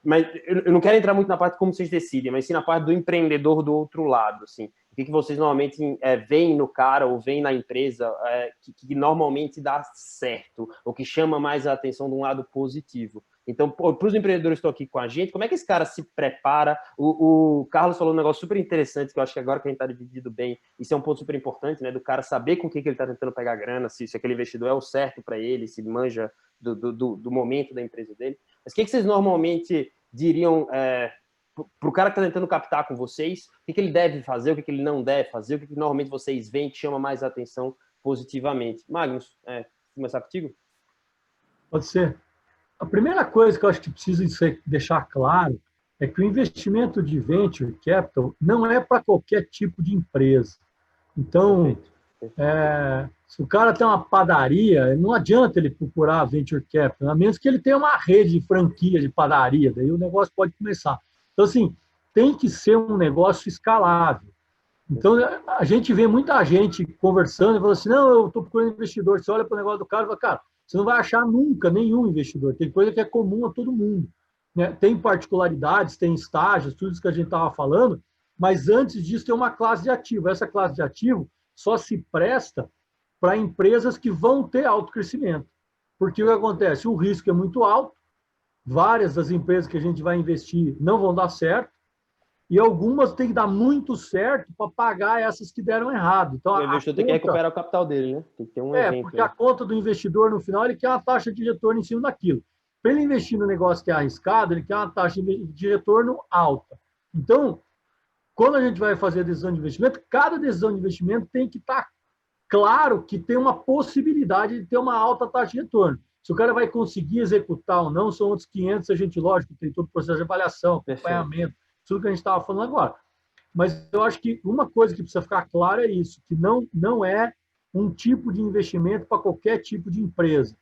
S1: Mas eu não quero entrar muito na parte de como vocês decidem, mas sim na parte do empreendedor do outro lado, assim. O que vocês normalmente veem no cara ou veem na empresa que normalmente dá certo, ou que chama mais a atenção de um lado positivo. Então, para os empreendedores que estão aqui com a gente, como é que esse cara se prepara? O Carlos falou um negócio super interessante, que eu acho que agora que a gente está dividido bem, isso é um ponto super importante, né? Do cara saber com o que ele está tentando pegar grana, se aquele investidor é o certo para ele, se manja do momento da empresa dele. Mas o que vocês normalmente diriam para o cara que está tentando captar com vocês? O que ele deve fazer, o que ele não deve fazer, o que normalmente vocês veem que chama mais atenção positivamente? Magnus, começar contigo?
S4: Pode ser. A primeira coisa que eu acho que precisa deixar claro é que o investimento de venture capital não é para qualquer tipo de empresa. Então, se o cara tem uma padaria, não adianta ele procurar venture capital, a menos que ele tenha uma rede de franquia de padaria, daí o negócio pode começar. Então, assim, tem que ser um negócio escalável. Então, a gente vê muita gente conversando e falando assim, não, eu estou procurando investidor. Você olha para o negócio do cara e fala, cara, você não vai achar nunca nenhum investidor. Tem coisa que é comum a todo mundo, né? Tem particularidades, tem estágios, tudo isso que a gente estava falando, mas antes disso tem uma classe de ativo. Essa classe de ativo só se presta para empresas que vão ter alto crescimento. Porque o que acontece? O risco é muito alto, várias das empresas que a gente vai investir não vão dar certo, e algumas têm que dar muito certo para pagar essas que deram errado. Então,
S1: o investidor tem que recuperar o capital dele, né? Tem que ter um evento.
S4: Porque a conta do investidor, no final, ele quer uma taxa de retorno em cima daquilo. Para ele investir no negócio que é arriscado, ele quer uma taxa de retorno alta. Então, quando a gente vai fazer a decisão de investimento, cada decisão de investimento tem que estar claro que tem uma possibilidade de ter uma alta taxa de retorno. Se o cara vai conseguir executar ou não, são outros 500, a gente, lógico, tem todo o processo de avaliação, acompanhamento, tudo que a gente estava falando agora. Mas eu acho que uma coisa que precisa ficar clara é isso, que não é um tipo de investimento para qualquer tipo de empresa.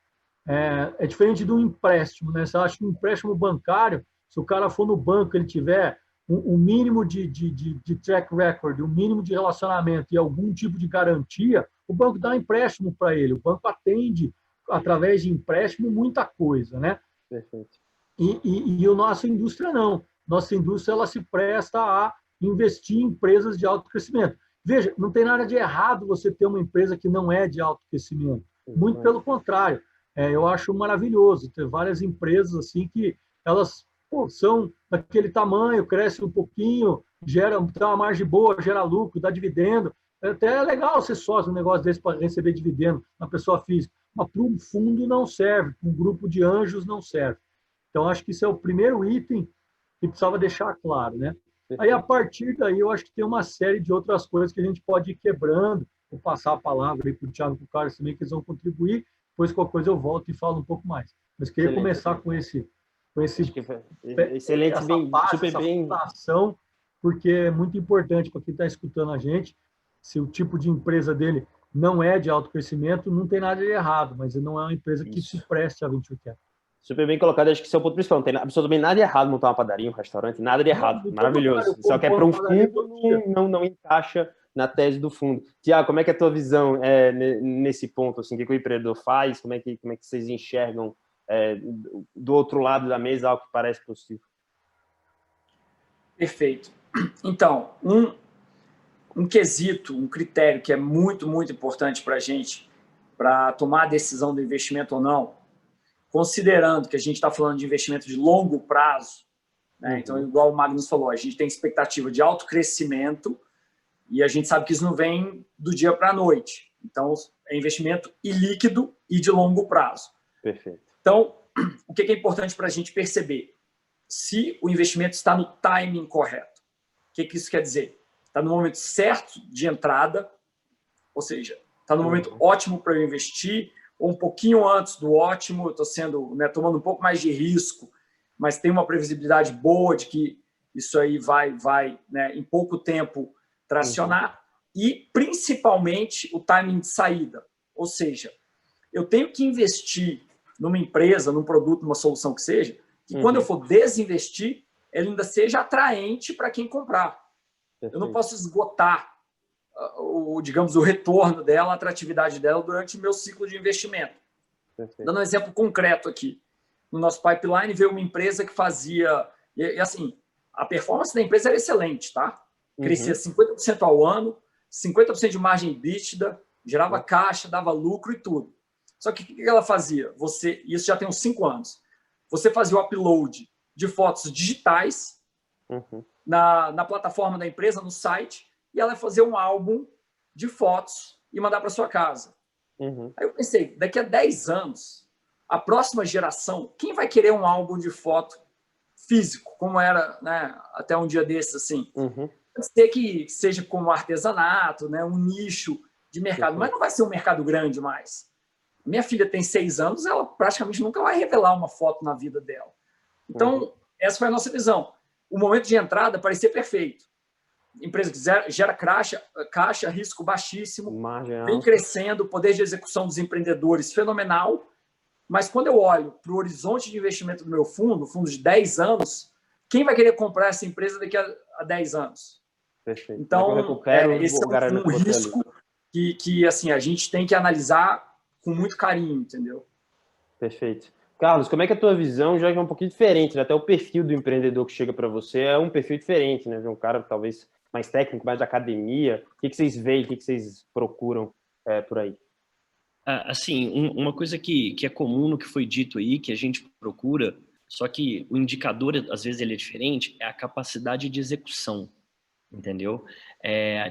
S4: É diferente de um empréstimo, né? Você acha que um empréstimo bancário, se o cara for no banco, ele tiver um mínimo de track record, um mínimo de relacionamento e algum tipo de garantia, o banco dá um empréstimo para ele. O banco atende, através de empréstimo, muita coisa, né?
S1: Perfeito.
S4: E a nossa indústria não. Nossa indústria ela se presta a investir em empresas de alto crescimento. Veja, não tem nada de errado você ter uma empresa que não é de alto crescimento. Muito pelo contrário. Eu acho maravilhoso ter várias empresas assim que elas são daquele tamanho, crescem um pouquinho, tem uma margem boa, gera lucro, dá dividendo. Até é legal ser sócio de um negócio desse para receber dividendo na pessoa física. Mas para um fundo não serve, para um grupo de anjos não serve. Então, acho que isso é o primeiro item que precisava deixar claro, né? Aí, a partir daí, eu acho que tem uma série de outras coisas que a gente pode ir quebrando. Vou passar a palavra aí para o Thiago e para o Carlos também, que eles vão contribuir. Depois, qualquer coisa, eu volto e falo um pouco mais. Mas queria começar com esse
S1: excelente, super bem,
S4: porque é muito importante para quem está escutando a gente. Se o tipo de empresa dele não é de alto crescimento, não tem nada de errado, mas não é uma empresa que se preste a venture capital.
S1: Super bem colocado, acho que esse é o ponto principal. Não tem absolutamente nada de errado montar uma padaria, um restaurante, nada de errado. Maravilhoso. Só que é para um fundo, não encaixa na tese do fundo. Tiago, como é que é a tua visão nesse ponto? Assim, o que o empreendedor faz? Como é que vocês enxergam do outro lado da mesa algo que parece possível?
S3: Perfeito. Então, um quesito, um critério que é muito, muito importante para a gente, para tomar a decisão do investimento ou não, considerando que a gente está falando de investimento de longo prazo, né? Então, igual o Magnus falou, a gente tem expectativa de alto crescimento e a gente sabe que isso não vem do dia para a noite. Então, é investimento ilíquido e de longo prazo.
S1: Perfeito.
S3: Então, o que é importante para a gente perceber? Se o investimento está no timing correto. O que isso quer dizer? Está no momento certo de entrada, ou seja, está no momento ótimo para eu investir, ou um pouquinho antes do ótimo, eu estou tomando um pouco mais de risco, mas tem uma previsibilidade boa de que isso aí vai em pouco tempo tracionar, e principalmente o timing de saída. Ou seja, eu tenho que investir numa empresa, num produto, numa solução que seja, que quando eu for desinvestir, ele ainda seja atraente para quem comprar. Perfeito. Eu não posso esgotar o retorno dela, a atratividade dela durante o meu ciclo de investimento. Perfeito. Dando um exemplo concreto aqui. No nosso pipeline veio uma empresa que fazia... E assim, a performance da empresa era excelente, tá? Crescia 50% ao ano, 50% de margem EBITDA, gerava caixa, dava lucro e tudo. Só que o que ela fazia? Isso já tem uns 5 anos. você fazia o upload de fotos digitais na plataforma da empresa, no site, e ela ia fazer um álbum de fotos e mandar para sua casa. Aí eu pensei, daqui a 10 anos, a próxima geração, quem vai querer um álbum de foto físico, como era, né, até um dia desses, assim? Pode ser que seja como artesanato, né, um nicho de mercado, mas não vai ser um mercado grande mais. Minha filha tem 6 anos, ela praticamente nunca vai revelar uma foto na vida dela. Então, essa foi a nossa visão. O momento de entrada parecia perfeito. Empresa que gera caixa, risco baixíssimo, vem crescendo, o poder de execução dos empreendedores fenomenal, mas quando eu olho para o horizonte de investimento do meu fundo de 10 anos, quem vai querer comprar essa empresa daqui a 10 anos?
S1: Perfeito.
S3: Então, esse é um risco que assim, a gente tem que analisar com muito carinho, entendeu?
S1: Perfeito. Carlos, como é que a tua visão já é um pouquinho diferente, né? Até o perfil do empreendedor que chega para você é um perfil diferente, né? Um cara talvez mais técnico, mais de academia. O que vocês veem, o que vocês procuram por aí?
S2: Assim, uma coisa que é comum no que foi dito aí, que a gente procura, só que o indicador, às vezes, ele é diferente, é a capacidade de execução, entendeu?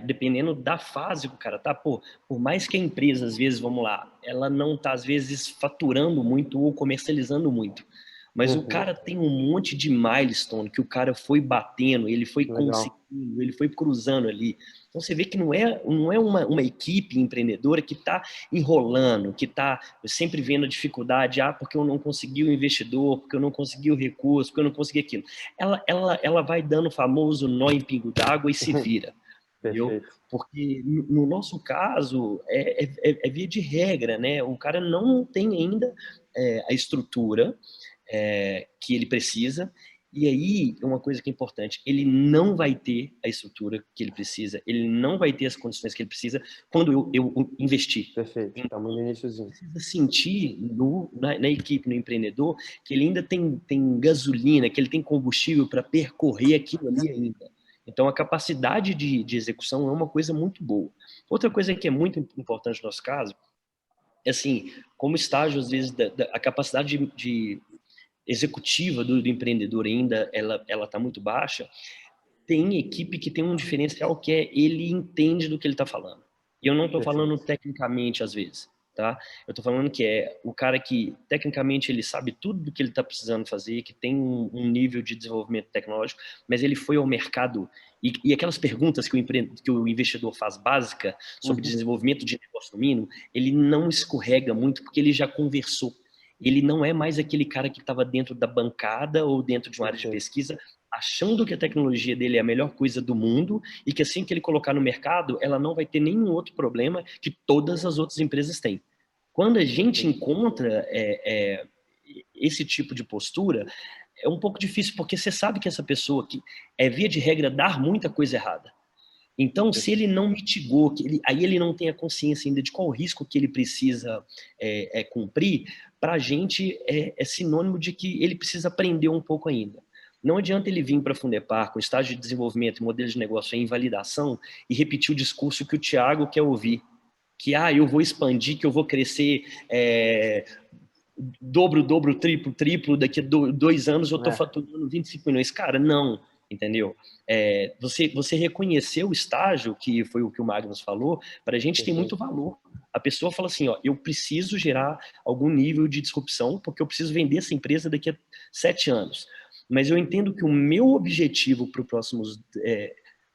S2: Dependendo da fase que o cara tá, por mais que a empresa, às vezes, vamos lá, ela não tá, às vezes, faturando muito ou comercializando muito, mas o cara tem um monte de milestone que o cara foi batendo, ele foi conseguindo, ele foi cruzando ali. Então você vê que não é uma equipe empreendedora que está enrolando, que está sempre vendo a dificuldade, porque eu não consegui o investidor, porque eu não consegui o recurso, porque eu não consegui aquilo. Ela vai dando o famoso nó em pingo d'água e se vira. Entendeu? Porque no nosso caso é via de regra, né? O cara não tem ainda a estrutura que ele precisa, e aí uma coisa que é importante, ele não vai ter a estrutura que ele precisa, ele não vai ter as condições que ele precisa quando eu investir.
S1: Perfeito, estamos no iníciozinho.
S2: Precisa sentir na equipe, no empreendedor, que ele ainda tem gasolina, que ele tem combustível para percorrer aquilo ali ainda. Então, a capacidade de execução é uma coisa muito boa. Outra coisa que é muito importante no nosso caso, é assim, como estágio, às vezes, a capacidade de executiva do empreendedor ainda, ela está muito baixa. Tem equipe que tem um diferencial que ele entende do que ele está falando. E eu não estou falando tecnicamente, às vezes, tá? Eu estou falando que é o cara que, tecnicamente, ele sabe tudo do que ele está precisando fazer, que tem um nível de desenvolvimento tecnológico, mas ele foi ao mercado e aquelas perguntas que o investidor faz básica sobre desenvolvimento de negócio no mínimo, ele não escorrega muito porque ele já conversou. Ele não é mais aquele cara que estava dentro da bancada ou dentro de uma área de pesquisa, achando que a tecnologia dele é a melhor coisa do mundo e que assim que ele colocar no mercado, ela não vai ter nenhum outro problema que todas as outras empresas têm. Quando a gente encontra esse tipo de postura, é um pouco difícil, porque você sabe que essa pessoa que via de regra, dar muita coisa errada. Então, se ele não mitigou, aí ele não tem a consciência ainda de qual o risco que ele precisa cumprir, para a gente é sinônimo de que ele precisa aprender um pouco ainda. Não adianta ele vir para a Fundepar com estágio de desenvolvimento e modelo de negócio em validação e repetir o discurso que o Thiago quer ouvir, que eu vou expandir, que eu vou crescer dobro, triplo, daqui a 2 anos eu estou faturando 25 milhões. Cara, não. Entendeu? Você reconhecer o estágio, que foi o que o Magnus falou, para a gente tem muito valor. A pessoa fala assim, eu preciso gerar algum nível de disrupção, porque eu preciso vender essa empresa daqui a 7 anos. Mas eu entendo que o meu objetivo para os próximos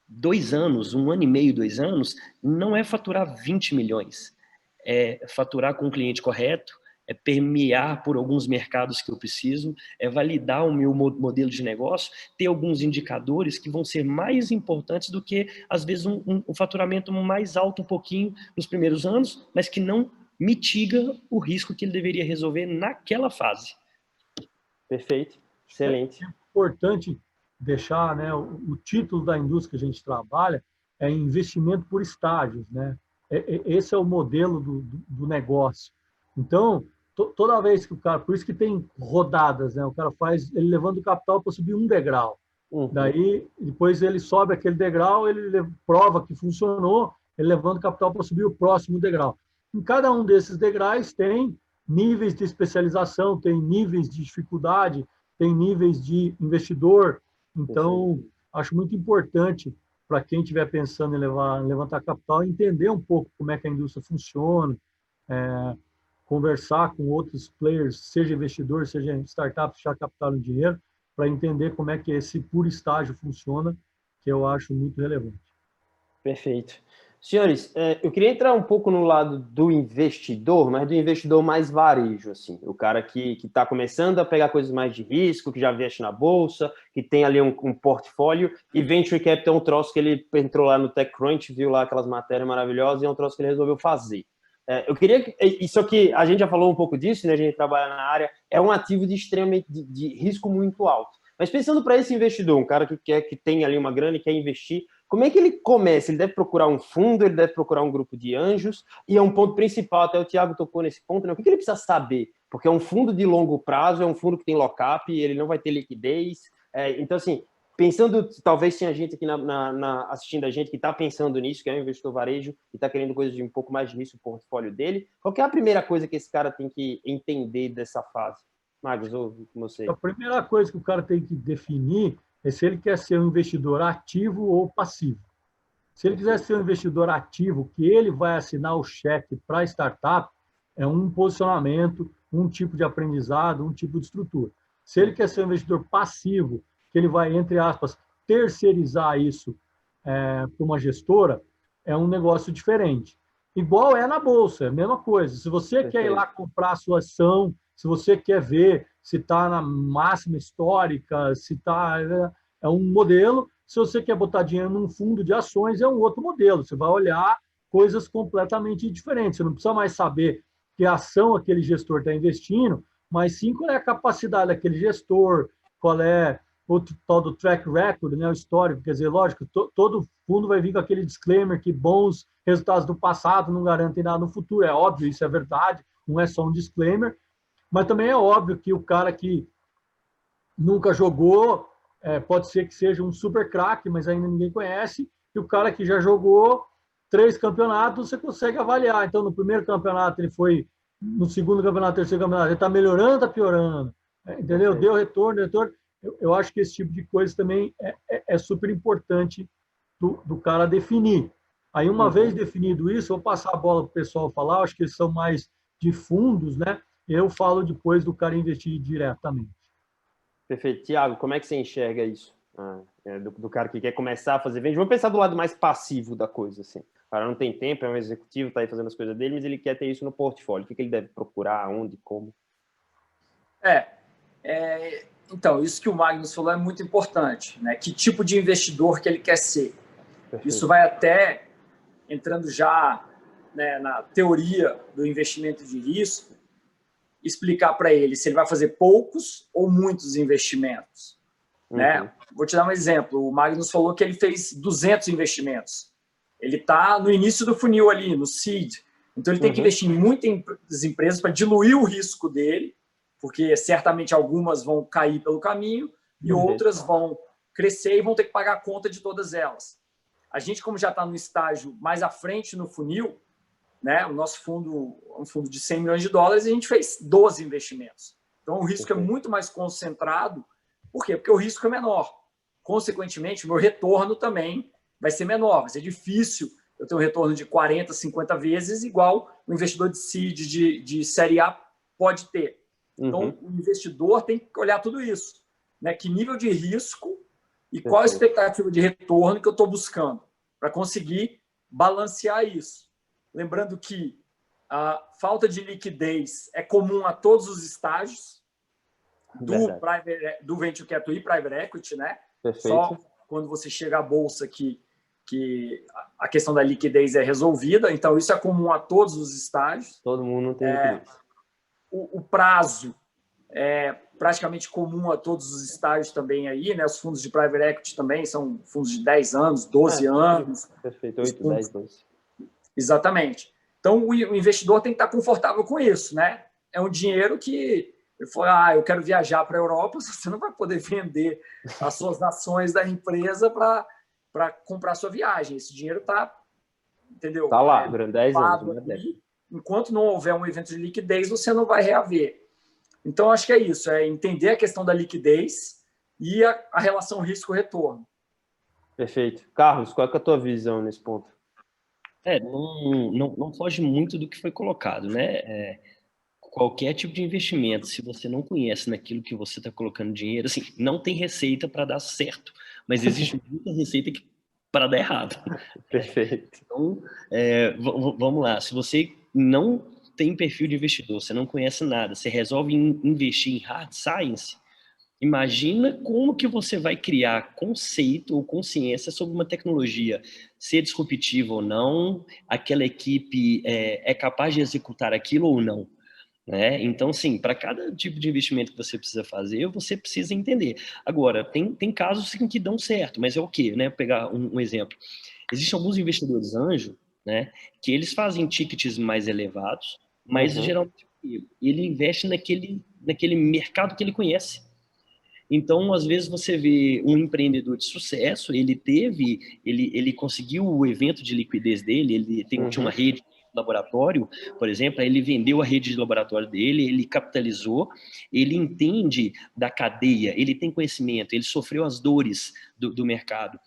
S2: 2 anos, 1 ano e meio, 2 anos, não é faturar 20 milhões. É faturar com o cliente correto, é permear por alguns mercados que eu preciso, é validar o meu modelo de negócio, ter alguns indicadores que vão ser mais importantes do que, às vezes, um faturamento mais alto um pouquinho nos primeiros anos, mas que não mitiga o risco que ele deveria resolver naquela fase.
S1: Perfeito, excelente.
S4: É importante deixar, né, o título da indústria que a gente trabalha é investimento por estágios, né? Esse é o modelo do negócio. Então, toda vez que o cara, por isso que tem rodadas, né? O cara ele levanta o capital para subir um degrau. Daí, depois ele sobe aquele degrau, ele prova que funcionou, ele levanta o capital para subir o próximo degrau. Em cada um desses degraus tem níveis de especialização, tem níveis de dificuldade, tem níveis de investidor. Então, acho muito importante para quem estiver pensando em levantar capital, entender um pouco como é que a indústria funciona, conversar com outros players, seja investidor, seja startup, já captaram dinheiro, para entender como é que esse puro estágio funciona, que eu acho muito relevante.
S1: Perfeito. Senhores, eu queria entrar um pouco no lado do investidor, mas do investidor mais varejo, assim, o cara que está começando a pegar coisas mais de risco, que já investe na bolsa, que tem ali um portfólio, e Venture Capital é um troço que ele entrou lá no TechCrunch, viu lá aquelas matérias maravilhosas, e é um troço que ele resolveu fazer. Eu queria, isso aqui, a gente já falou um pouco disso, né? A gente trabalha na área, é um ativo de extremamente de risco muito alto. Mas pensando para esse investidor, um cara que tem ali uma grana e quer investir, como é que ele começa? Ele deve procurar um fundo, ele deve procurar um grupo de anjos, e é um ponto principal, até o Thiago tocou nesse ponto, né? O que ele precisa saber? Porque é um fundo de longo prazo, é um fundo que tem lock-up, ele não vai ter liquidez. Então, assim, pensando, talvez tenha gente aqui assistindo a gente que está pensando nisso, que é um investidor varejo e está querendo coisas de um pouco mais de risco no portfólio dele. Qual que é a primeira coisa que esse cara tem que entender dessa fase? Marcos, ouve com você.
S4: A primeira coisa que o cara tem que definir é se ele quer ser um investidor ativo ou passivo. Se ele quiser ser um investidor ativo, que ele vai assinar o cheque para a startup, é um posicionamento, um tipo de aprendizado, um tipo de estrutura. Se ele quer ser um investidor passivo, que ele vai, entre aspas, terceirizar isso para uma gestora, é um negócio diferente. Igual é na bolsa, é a mesma coisa. Se você quer ir lá comprar a sua ação, se você quer ver se está na máxima histórica, se está... É um modelo. Se você quer botar dinheiro num fundo de ações, é um outro modelo. Você vai olhar coisas completamente diferentes. Você não precisa mais saber que ação aquele gestor está investindo, mas sim qual é a capacidade daquele gestor, qual é o tal do track record, né, o histórico. Quer dizer, lógico, todo fundo vai vir com aquele disclaimer que bons resultados do passado não garantem nada no futuro. É óbvio, isso é verdade, não é só um disclaimer, mas também é óbvio que o cara que nunca jogou pode ser que seja um super craque, mas ainda ninguém conhece, e o cara que já jogou 3 campeonatos, você consegue avaliar. Então, no primeiro campeonato ele foi, no segundo campeonato, terceiro campeonato, ele está melhorando, está piorando, entendeu? Deu retorno. Eu acho que esse tipo de coisa também é super importante do cara definir. Aí, uma vez definido isso, eu vou passar a bola para o pessoal falar, acho que eles são mais de fundos, né? Eu falo depois do cara investir diretamente.
S1: Perfeito. Thiago, como é que você enxerga isso? Do cara que quer começar a fazer venture? Vamos pensar do lado mais passivo da coisa, assim. O cara não tem tempo, é um executivo, está aí fazendo as coisas dele, mas ele quer ter isso no portfólio. O que ele deve procurar, onde, como?
S3: Então, isso que o Magnus falou é muito importante, né? Que tipo de investidor que ele quer ser? Perfeito. Isso vai até, entrando já, né, na teoria do investimento de risco, explicar para ele se ele vai fazer poucos ou muitos investimentos. Né? Vou te dar um exemplo. O Magnus falou que ele fez 200 investimentos. Ele está no início do funil ali, no seed. Então, ele tem que investir em muitas empresas para diluir o risco dele, porque certamente algumas vão cair pelo caminho e outras vão crescer e vão ter que pagar a conta de todas elas. A gente, como já está no estágio mais à frente no funil, né? O nosso fundo é um fundo de 100 milhões de dólares e a gente fez 12 investimentos. Então, o risco é muito mais concentrado. Por quê? Porque o risco é menor. Consequentemente, o meu retorno também vai ser menor. Vai ser difícil eu ter um retorno de 40, 50 vezes, igual o investidor de seed, de série A pode ter. Então, o investidor tem que olhar tudo isso. Né? Que nível de risco e qual a expectativa de retorno que eu estou buscando para conseguir balancear isso. Lembrando que a falta de liquidez é comum a todos os estágios do Venture Capital e Private Equity, né? Só quando você chega à bolsa que a questão da liquidez é resolvida. Então, isso é comum a todos os estágios.
S1: Todo mundo não tem liquidez.
S3: O prazo é praticamente comum a todos os estágios também aí, né? Os fundos de Private Equity também são fundos de 10 anos, 12 anos.
S1: Perfeito, 8, 10, 12.
S3: Exatamente. Então, o investidor tem que estar confortável com isso, né? É um dinheiro que ele fala, eu quero viajar para a Europa, você não vai poder vender as suas ações da empresa para comprar a sua viagem. Esse dinheiro está, entendeu?
S1: Está lá, durante 10 anos.
S3: Ali, enquanto não houver um evento de liquidez, você não vai reaver. Então, acho que é isso, é entender a questão da liquidez e a relação risco-retorno.
S1: Perfeito. Carlos, qual é a tua visão nesse ponto?
S2: Não foge muito do que foi colocado, né? Qualquer tipo de investimento, se você não conhece naquilo que você está colocando dinheiro, assim, não tem receita para dar certo, mas existe muita receita para dar errado.
S1: Perfeito.
S2: Então, vamos lá. Se você não tem perfil de investidor, você não conhece nada, você resolve investir em hard science, imagina como que você vai criar conceito ou consciência sobre uma tecnologia, ser disruptiva ou não, aquela equipe é capaz de executar aquilo ou não. Né? Então, sim, para cada tipo de investimento que você precisa fazer, você precisa entender. Agora, tem casos sim, que dão certo, mas é o quê? Né? Vou pegar um exemplo. Existem alguns investidores anjo, né, que eles fazem tickets mais elevados, mas geralmente ele investe naquele mercado que ele conhece. Então, às vezes você vê um empreendedor de sucesso, ele conseguiu o evento de liquidez dele, ele tinha uma rede de laboratório, por exemplo, aí ele vendeu a rede de laboratório dele, ele capitalizou, ele entende da cadeia, ele tem conhecimento, ele sofreu as dores do mercado.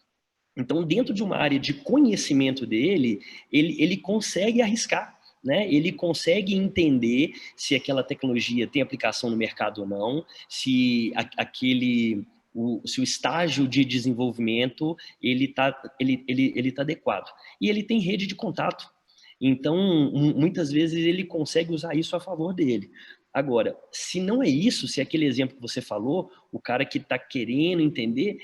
S2: Então, dentro de uma área de conhecimento dele, ele consegue arriscar. Né? Ele consegue entender se aquela tecnologia tem aplicação no mercado ou não, se se o estágio de desenvolvimento ele tá adequado. E ele tem rede de contato. Então, muitas vezes ele consegue usar isso a favor dele. Agora, se não é isso, se é aquele exemplo que você falou, o cara que está querendo entender,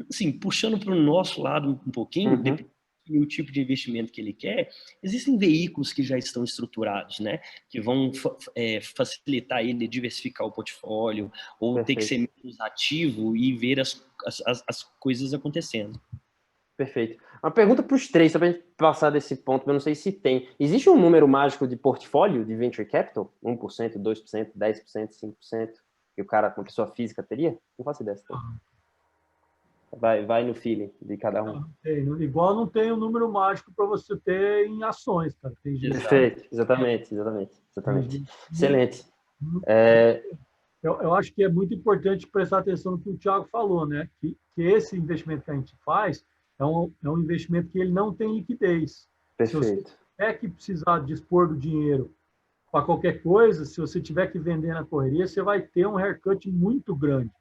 S2: assim, puxando para o nosso lado um pouquinho, dependendo do tipo de investimento que ele quer, existem veículos que já estão estruturados, né? Que vão facilitar ele diversificar o portfólio, ou ter que ser menos ativo e ver as coisas acontecendo.
S1: Perfeito. Uma pergunta para os três, só para a gente passar desse ponto, eu não sei se tem. Existe um número mágico de portfólio de venture capital? 1%, 2%, 10%, 5%? Que o cara, uma pessoa física, teria? Não faço ideia. Vai no feeling de cada um.
S4: Igual não tem um número mágico para você ter em ações, cara. Tem gente,
S1: perfeito, exatamente. Excelente.
S4: Eu acho que é muito importante prestar atenção no que o Thiago falou, né? Que esse investimento que a gente faz é um investimento que ele não tem liquidez.
S1: Perfeito.
S4: Se você tiver que precisar dispor do dinheiro para qualquer coisa, se você tiver que vender na correria, você vai ter um haircut muito grande.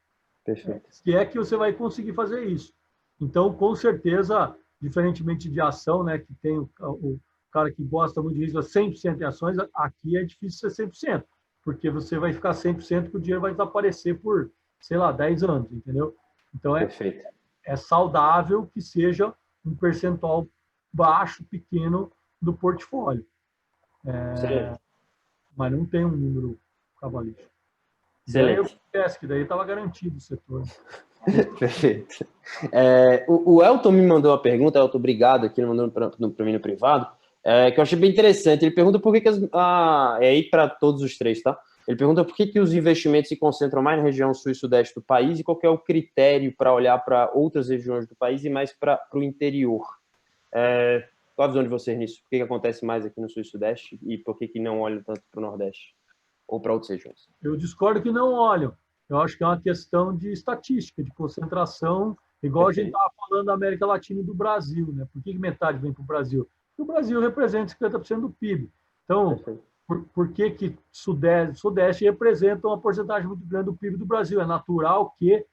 S1: Perfeito.
S4: Se é que você vai conseguir fazer isso. Então, com certeza, diferentemente de ação, né, que tem o cara que gosta muito de risco, 100% de ações, aqui é difícil ser 100%, porque você vai ficar 100% que o dinheiro vai desaparecer por, sei lá, 10 anos, entendeu? Então, é saudável que seja um percentual baixo, pequeno do portfólio. Mas não tem um número cabalístico.
S1: Excelente.
S4: Que daí estava garantido o setor.
S1: Perfeito. O Elton me mandou uma pergunta, Elton, obrigado, aqui, ele mandou para mim no privado, que eu achei bem interessante. Ele pergunta por que é aí para todos os três, tá? Ele pergunta por que os investimentos se concentram mais na região sul e sudeste do país e qual que é o critério para olhar para outras regiões do país e mais para o interior. Qual a visão de vocês nisso? Por que acontece mais aqui no sul e sudeste e por que não olham tanto para o nordeste? Ou para outras regiões?
S4: Eu discordo que não olham. Eu acho que é uma questão de estatística, de concentração, igual a gente estava falando da América Latina e do Brasil. Né? Por que metade vem para o Brasil? Porque o Brasil representa 50% do PIB. Então, por que Sudeste representa uma porcentagem muito grande do PIB do Brasil? É natural que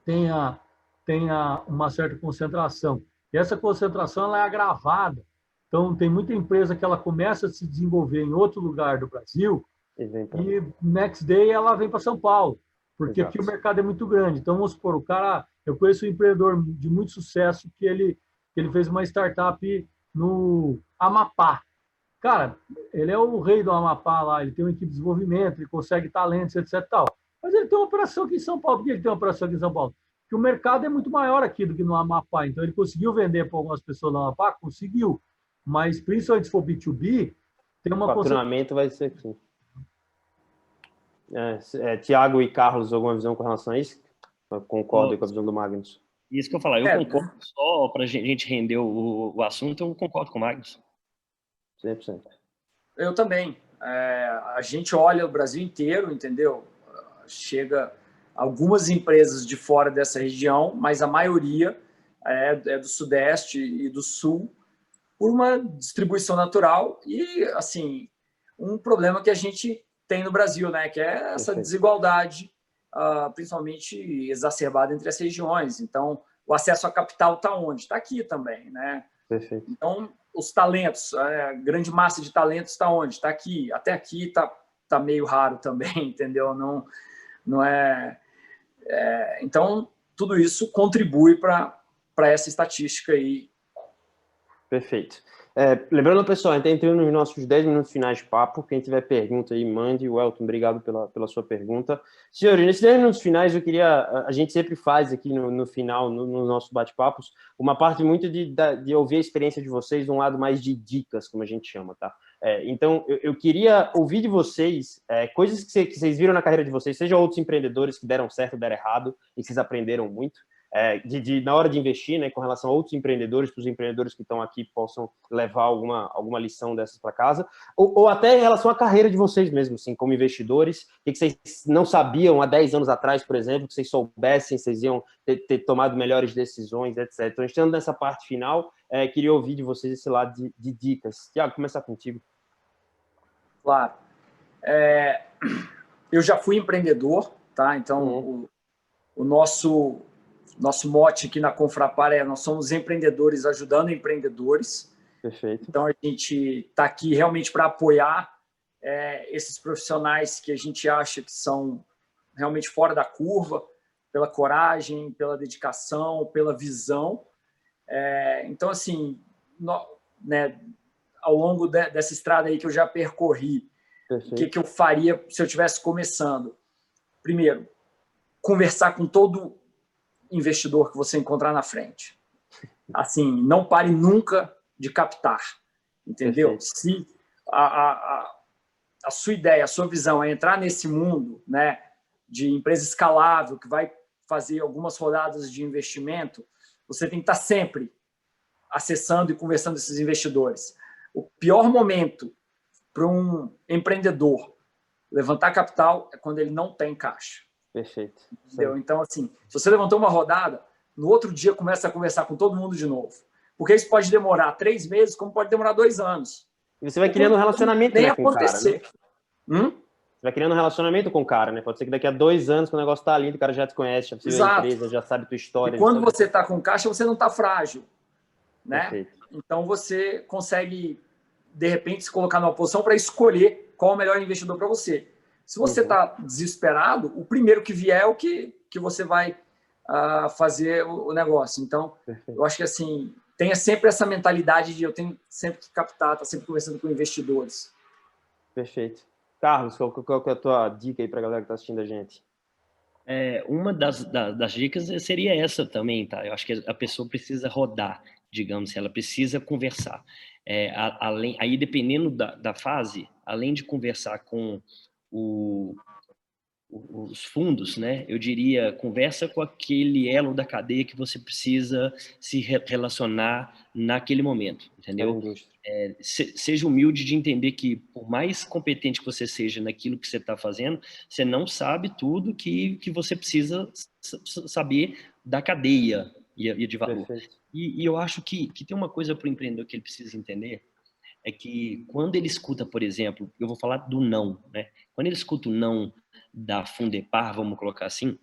S4: tenha uma certa concentração. E essa concentração ela é agravada. Então, tem muita empresa que ela começa a se desenvolver em outro lugar do Brasil e next day ela vem para São Paulo, porque aqui o mercado é muito grande. Então, vamos supor, eu conheço um empreendedor de muito sucesso que ele fez uma startup no Amapá. Cara, ele é o rei do Amapá lá, ele tem uma equipe de desenvolvimento, ele consegue talentos, etc. Tal. Mas ele tem uma operação aqui em São Paulo. Por que ele tem uma operação aqui em São Paulo? Porque o mercado é muito maior aqui do que no Amapá. Então, ele conseguiu vender para algumas pessoas no Amapá? Conseguiu. Mas, principalmente se for B2B, tem uma...
S1: O faturamento vai ser assim. Tiago e Carlos, alguma visão com relação a isso? Eu concordo com a visão do Magnus.
S2: Isso que eu falar, eu concordo, só para a gente render o assunto, eu concordo com o Magnus.
S1: 100%.
S3: Eu também. A gente olha o Brasil inteiro, entendeu? Chega algumas empresas de fora dessa região, mas a maioria é do Sudeste e do Sul, por uma distribuição natural e, assim, um problema que a gente tem no Brasil, né? Que é essa desigualdade, principalmente exacerbada entre as regiões. Então, o acesso à capital está onde? Está aqui também, né?
S1: Perfeito.
S3: Então, os talentos, a grande massa de talentos está onde? Está aqui. Até aqui tá meio raro também, entendeu? Não é... Então, tudo isso contribui para essa estatística aí.
S1: Perfeito. Lembrando, pessoal, a gente está entrando nos nossos 10 minutos finais de papo. Quem tiver pergunta aí, mande. O Elton, obrigado pela sua pergunta. Senhores, nesses 10 minutos finais, eu queria... A gente sempre faz aqui no final, no nosso bate-papos, uma parte muito de ouvir a experiência de vocês, de um lado mais de dicas, como a gente chama, tá? Então, eu queria ouvir de vocês coisas que vocês viram na carreira de vocês, seja outros empreendedores que deram certo, deram errado, e vocês aprenderam muito. Na hora de investir, né, com relação a outros empreendedores, para os empreendedores que estão aqui possam levar alguma lição dessas para casa, ou até em relação à carreira de vocês mesmo, assim, como investidores, o que vocês não sabiam há 10 anos atrás, por exemplo, que vocês soubessem, vocês iam ter tomado melhores decisões, etc. Então, estando nessa parte final, queria ouvir de vocês esse lado de dicas. Tiago, começar contigo.
S3: Claro. Eu já fui empreendedor, tá? Então, o nosso mote aqui na Confrapar nós somos empreendedores ajudando empreendedores.
S1: Perfeito.
S3: Então, a gente está aqui realmente para apoiar esses profissionais que a gente acha que são realmente fora da curva, pela coragem, pela dedicação, pela visão. Então, assim, né, ao longo dessa estrada aí que eu já percorri,
S1: perfeito,
S3: o que eu faria se eu estivesse começando? Primeiro, conversar com todo investidor que você encontrar na frente. Assim, não pare nunca de captar, entendeu?
S1: Perfeito.
S3: Se a sua ideia, a sua visão é entrar nesse mundo, né, de empresa escalável, que vai fazer algumas rodadas de investimento, você tem que estar sempre acessando e conversando com esses investidores. O pior momento para um empreendedor levantar capital é quando ele não tem caixa.
S1: Perfeito.
S3: Entendeu? Então, assim, se você levantou uma rodada, no outro dia começa a conversar com todo mundo de novo. Porque isso pode demorar 3 meses, como pode demorar 2 anos.
S1: E você vai criando um relacionamento, né, com o cara, né?
S3: Você
S1: vai criando um relacionamento com o cara, né? Pode ser que daqui a 2 anos, quando o negócio tá lindo, o cara já te conhece, já viu a empresa, já sabe tua história.
S3: E quando você está com caixa, você não está frágil, né?
S1: Perfeito.
S3: Então, você consegue, de repente, se colocar numa posição para escolher qual é o melhor investidor para você. Se você está desesperado, o primeiro que vier é o que você vai fazer o negócio. Então, eu acho que assim, tenha sempre essa mentalidade de eu tenho sempre que captar, estar sempre conversando com investidores.
S1: Perfeito. Carlos, qual é a tua dica aí para a galera que está assistindo a gente?
S2: Uma das dicas seria essa também, tá? Eu acho que a pessoa precisa rodar, digamos, ela precisa conversar. Aí, dependendo da fase, além de conversar com os fundos, né? Eu diria, conversa com aquele elo da cadeia que você precisa se relacionar naquele momento, entendeu? Seja humilde de entender que, por mais competente que você seja naquilo que você está fazendo, você não sabe tudo que você precisa saber da cadeia e de valor. E eu acho que tem uma coisa para o empreendedor que ele precisa entender, é que quando ele escuta, por exemplo, eu vou falar do não, né? Quando ele escuta o não da Fundepar, vamos colocar assim,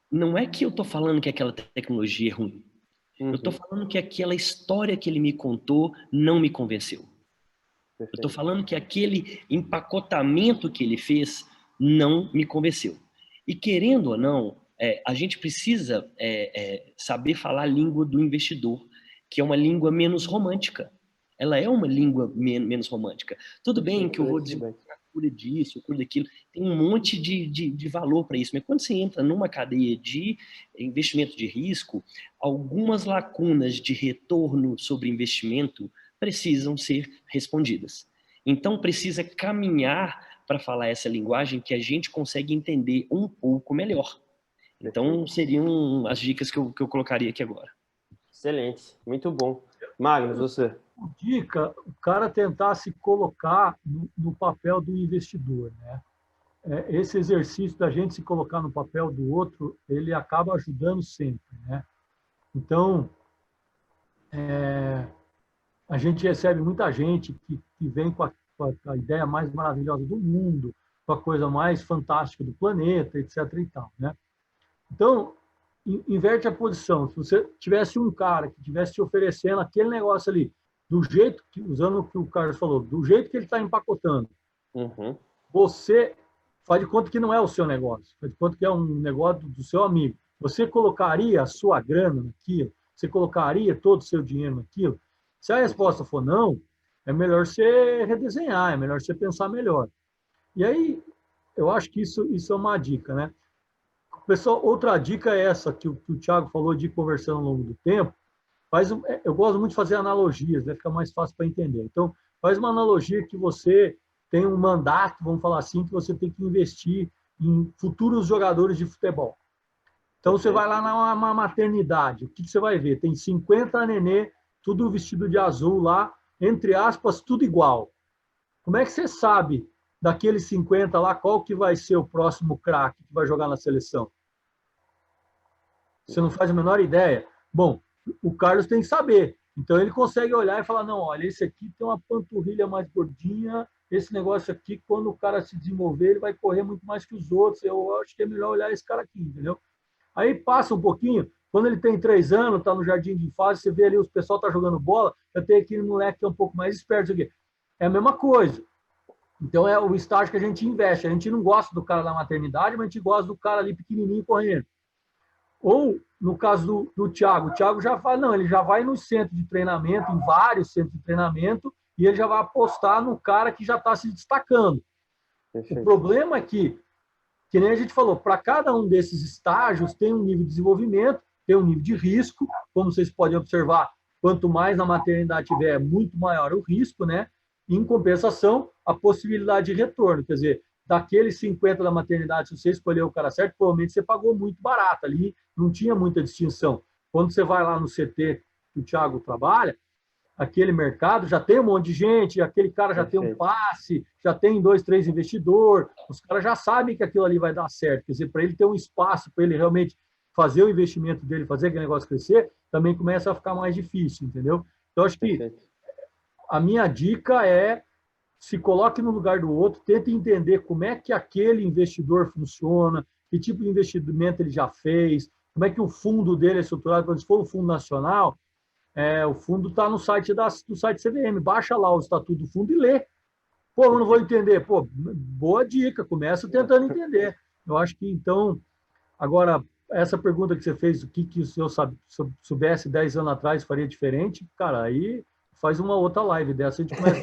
S2: não é que eu estou falando que aquela tecnologia é ruim. Eu estou falando que aquela história que ele me contou não me convenceu. Eu estou falando que aquele empacotamento que ele fez não me convenceu. E querendo ou não, a gente precisa saber falar a língua do investidor, que é uma língua menos romântica. Ela é uma língua menos romântica. Tudo bem que eu vou dizer cura disso, cura daquilo, tem um monte de valor para isso, mas quando você entra numa cadeia de investimento de risco, algumas lacunas de retorno sobre investimento precisam ser respondidas. Então, precisa caminhar para falar essa linguagem que a gente consegue entender um pouco melhor. Então, seriam as dicas que eu colocaria aqui agora.
S1: Excelente, muito bom. Magnus, você?
S4: Dica, o cara tentar se colocar no papel do investidor, né? Esse exercício da gente se colocar no papel do outro, ele acaba ajudando sempre, né? Então, a gente recebe muita gente que vem com a ideia mais maravilhosa do mundo, com a coisa mais fantástica do planeta, etc. e tal, né? Então, inverte a posição. Se você tivesse um cara que estivesse te oferecendo aquele negócio ali, do jeito que, usando o que o Carlos falou, do jeito que ele está empacotando, você faz de conta que não é o seu negócio, faz de conta que é um negócio do seu amigo. Você colocaria a sua grana naquilo? Você colocaria todo o seu dinheiro naquilo? Se a resposta for não, é melhor você redesenhar, é melhor você pensar melhor. E aí, eu acho que isso é uma dica, né? Pessoal, outra dica é essa que o Thiago falou de ir conversando ao longo do tempo. Eu gosto muito de fazer analogias, né? Fica mais fácil para entender. Então, faz uma analogia que você tem um mandato, vamos falar assim, que você tem que investir em futuros jogadores de futebol. Então, você vai lá na maternidade, o que você vai ver? Tem 50 nenê, tudo vestido de azul lá, entre aspas, tudo igual. Como é que você sabe daqueles 50 lá, qual que vai ser o próximo craque que vai jogar na seleção? Você não faz a menor ideia. Bom, o Carlos tem que saber. Então, ele consegue olhar e falar, não, olha, esse aqui tem uma panturrilha mais gordinha, esse negócio aqui, quando o cara se desenvolver, ele vai correr muito mais que os outros. Eu acho que é melhor olhar esse cara aqui, entendeu? Aí passa um pouquinho, quando ele tem 3 anos, está no jardim de infância, você vê ali o pessoal está jogando bola, eu tenho aquele moleque que é um pouco mais esperto. Aqui. É a mesma coisa. Então, é o estágio que a gente investe. A gente não gosta do cara da maternidade, mas a gente gosta do cara ali pequenininho correndo. Ou, no caso do Thiago, o Thiago já faz, não, ele já vai no centro de treinamento, em vários centros de treinamento, e ele já vai apostar no cara que já está se destacando. Perfeito. O problema é que nem a gente falou, para cada um desses estágios tem um nível de desenvolvimento, tem um nível de risco, como vocês podem observar, quanto mais na maternidade tiver, muito maior o risco, né? Em compensação, a possibilidade de retorno, quer dizer, daqueles 50 da maternidade, se você escolheu o cara certo, provavelmente você pagou muito barato ali, não tinha muita distinção. Quando você vai lá no CT que o Thiago trabalha, aquele mercado já tem um monte de gente, aquele cara já tem um passe, já tem 2, 3 investidores, os caras já sabem que aquilo ali vai dar certo. Quer dizer, para ele ter um espaço, para ele realmente fazer o investimento dele, fazer aquele negócio crescer, também começa a ficar mais difícil, entendeu? Então, acho que a minha dica é se coloque no lugar do outro, tente entender como é que aquele investidor funciona, que tipo de investimento ele já fez, como é que o fundo dele é estruturado. Quando for o fundo nacional, o fundo está no site do site CVM, baixa lá o estatuto do fundo e lê. Pô, eu não vou entender. Pô, boa dica, começa tentando entender. Eu acho que, então, agora, essa pergunta que você fez, o que o senhor soubesse 10 anos atrás faria diferente, cara, aí faz uma outra live dessa, a gente começa...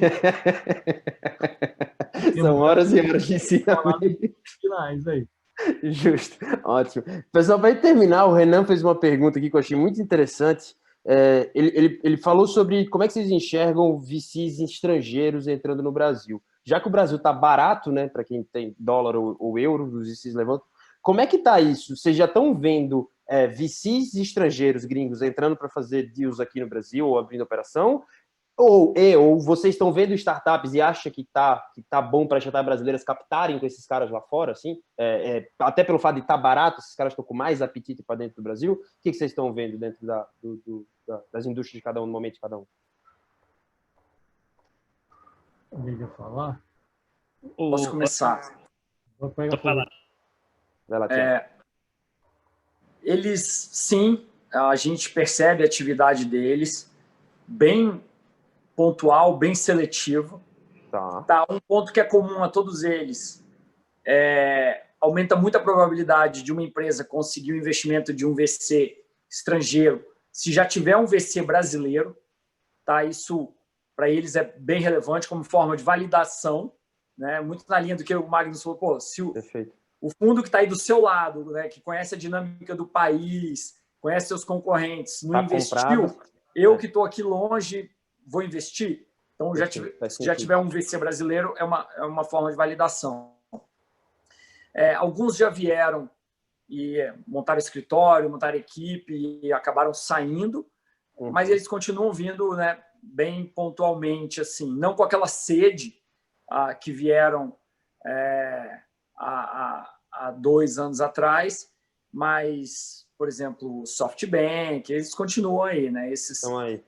S1: São horas e horas de ensinamento.
S4: Aí.
S1: Justo, ótimo. Pessoal, para terminar, o Renan fez uma pergunta aqui que eu achei muito interessante. Ele falou sobre como é que vocês enxergam VCs estrangeiros entrando no Brasil. Já que o Brasil está barato, né, para quem tem dólar ou euro, os VCs levantam, como é que está isso? Vocês já estão vendo VCs estrangeiros gringos entrando para fazer deals aqui no Brasil ou abrindo operação? Ou vocês estão vendo startups e acham que tá bom para as startups brasileiras captarem com esses caras lá fora, assim? Até pelo fato de estar barato, esses caras estão com mais apetite para dentro do Brasil. O que vocês estão vendo dentro das indústrias de cada um, no momento de cada um?
S4: Alguém quer falar?
S3: Posso começar?
S4: Vai
S1: lá, Tiago.
S3: Eles, sim, a gente percebe a atividade deles bem pontual, bem seletivo. Tá. Um ponto que é comum a todos eles aumenta muito a probabilidade de uma empresa conseguir o investimento de um VC estrangeiro se já tiver um VC brasileiro. Tá? Isso, para eles, é bem relevante como forma de validação, né? Muito na linha do que o Magnus falou. Pô, se o fundo que está aí do seu lado, né, que conhece a dinâmica do país, conhece seus concorrentes, não investiu, eu que estou aqui longe vou investir. Então, se já tiver um VC brasileiro, é uma forma de validação. Alguns já vieram e montaram escritório, montaram equipe e acabaram saindo, mas eles continuam vindo, né, bem pontualmente, assim, não com aquela sede que vieram há 2 anos atrás, mas, por exemplo, o SoftBank, eles continuam aí, né?
S1: Estão aí.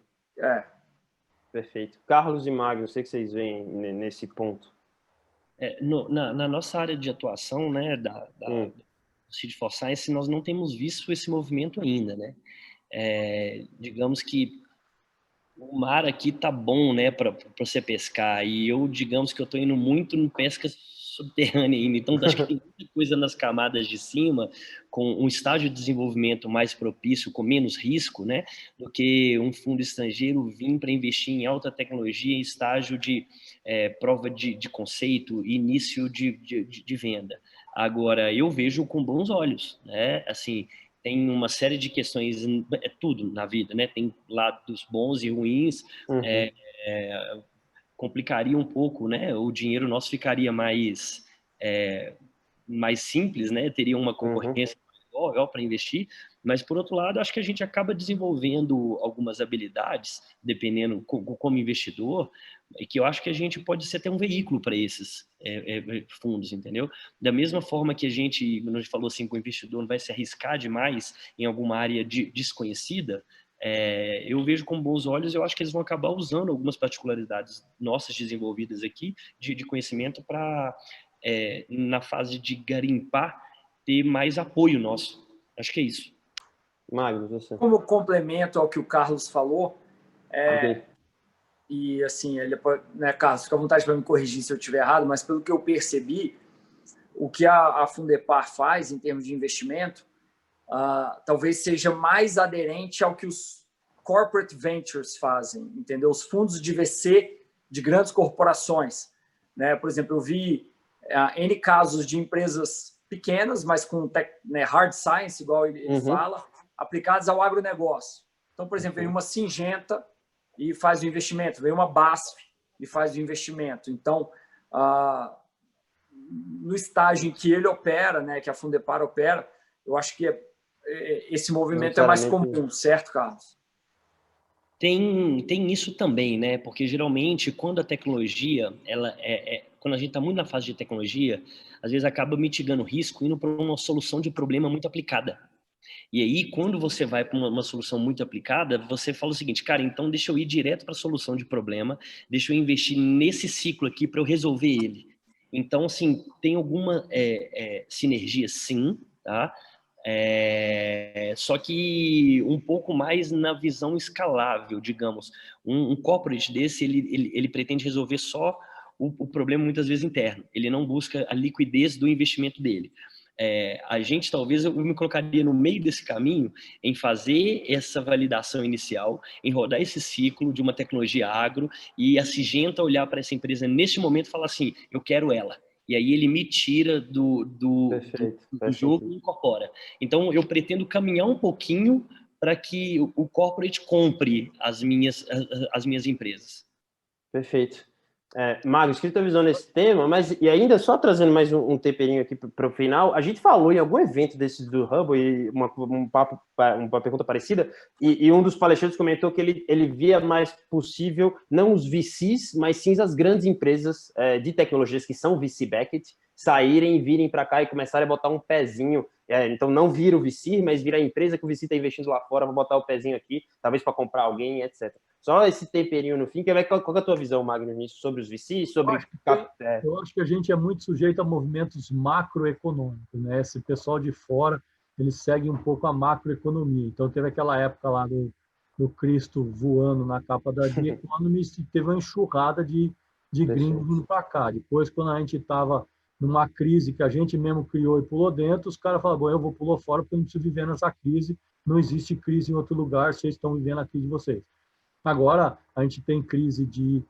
S1: Perfeito. Carlos e Magno, sei que vocês veem nesse ponto.
S2: Na nossa área de atuação, né, do Seed for Science, nós não temos visto esse movimento ainda, né? Digamos que o mar aqui tá bom, né, para você pescar, e digamos que eu tô indo muito em pesca subterrânea ainda, então acho que tem muita coisa nas camadas de cima, com um estágio de desenvolvimento mais propício, com menos risco, né, do que um fundo estrangeiro vir para investir em alta tecnologia em estágio de prova de conceito, início de venda. Agora, eu vejo com bons olhos, né, assim, tem uma série de questões, tudo na vida, né? Tem lados bons e ruins, complicaria um pouco, né? O dinheiro nosso ficaria mais simples, né? Teria uma concorrência maior para investir, mas por outro lado, acho que a gente acaba desenvolvendo algumas habilidades, dependendo como investidor, e que eu acho que a gente pode ser até um veículo para esses fundos, entendeu? Da mesma forma que a gente falou assim, que o investidor não vai se arriscar demais em alguma área desconhecida, eu vejo com bons olhos, eu acho que eles vão acabar usando algumas particularidades nossas desenvolvidas aqui, de conhecimento para, na fase de garimpar, ter mais apoio nosso. Acho que é isso.
S1: Magno, você.
S3: Como complemento ao que o Carlos falou, e assim, ele pode, né, Carlos, fica à vontade para me corrigir se eu estiver errado, mas pelo que eu percebi, o que a Fundepar faz em termos de investimento, talvez seja mais aderente ao que os corporate ventures fazem, entendeu? Os fundos de VC de grandes corporações, né? Por exemplo, eu vi N casos de empresas pequenas, mas com hard science, igual ele fala, aplicadas ao agronegócio. Então, por exemplo, vem uma Syngenta e faz o investimento, vem uma BASF e faz o investimento. Então, no estágio em que ele opera, né, que a Fundepar opera, eu acho que esse movimento é mais comum, certo, Carlos?
S2: Tem isso também, né? Porque geralmente quando a tecnologia, quando a gente está muito na fase de tecnologia, às vezes acaba mitigando o risco indo para uma solução de problema muito aplicada. E aí, quando você vai para uma solução muito aplicada, você fala o seguinte, cara, então deixa eu ir direto para a solução de problema, deixa eu investir nesse ciclo aqui para eu resolver ele. Então, assim, tem alguma sinergia, sim, tá? Só que um pouco mais na visão escalável, digamos. Um corporate desse, ele pretende resolver só o problema muitas vezes interno. Ele não busca a liquidez do investimento dele. A gente, talvez, eu me colocaria no meio desse caminho em fazer essa validação inicial, em rodar esse ciclo de uma tecnologia agro e a Syngenta olhar para essa empresa neste momento e falar assim, eu quero ela. E aí ele me tira do jogo e incorpora. Então, eu pretendo caminhar um pouquinho para que o corporate compre as minhas empresas.
S1: Perfeito. Magno, escrita a visão nesse tema, mas e ainda só trazendo mais um temperinho aqui para o final, a gente falou em algum evento desses do Hubble, e uma pergunta parecida, e um dos palestrantes comentou que ele via mais possível, não os VCs, mas sim as grandes empresas de tecnologias que são VC-backed, saírem e virem para cá e começarem a botar um pezinho, então não vira o VC, mas vira a empresa que o VC está investindo lá fora, para botar o pezinho aqui, talvez para comprar alguém, etc. Só esse temperinho no fim, qual é a tua visão, Magno, nisso, sobre os VCs?
S4: Eu acho que a gente é muito sujeito a movimentos macroeconômicos, né? Esse pessoal de fora, eles seguem um pouco a macroeconomia. Então, teve aquela época lá do Cristo voando na capa da The Economist, e teve uma enxurrada de gringos vindo para cá. Depois, quando a gente estava numa crise que a gente mesmo criou e pulou dentro, os caras falaram, bom, eu vou pular fora porque eu não preciso viver nessa crise, não existe crise em outro lugar, vocês estão vivendo a crise de vocês. Agora, a gente tem crise de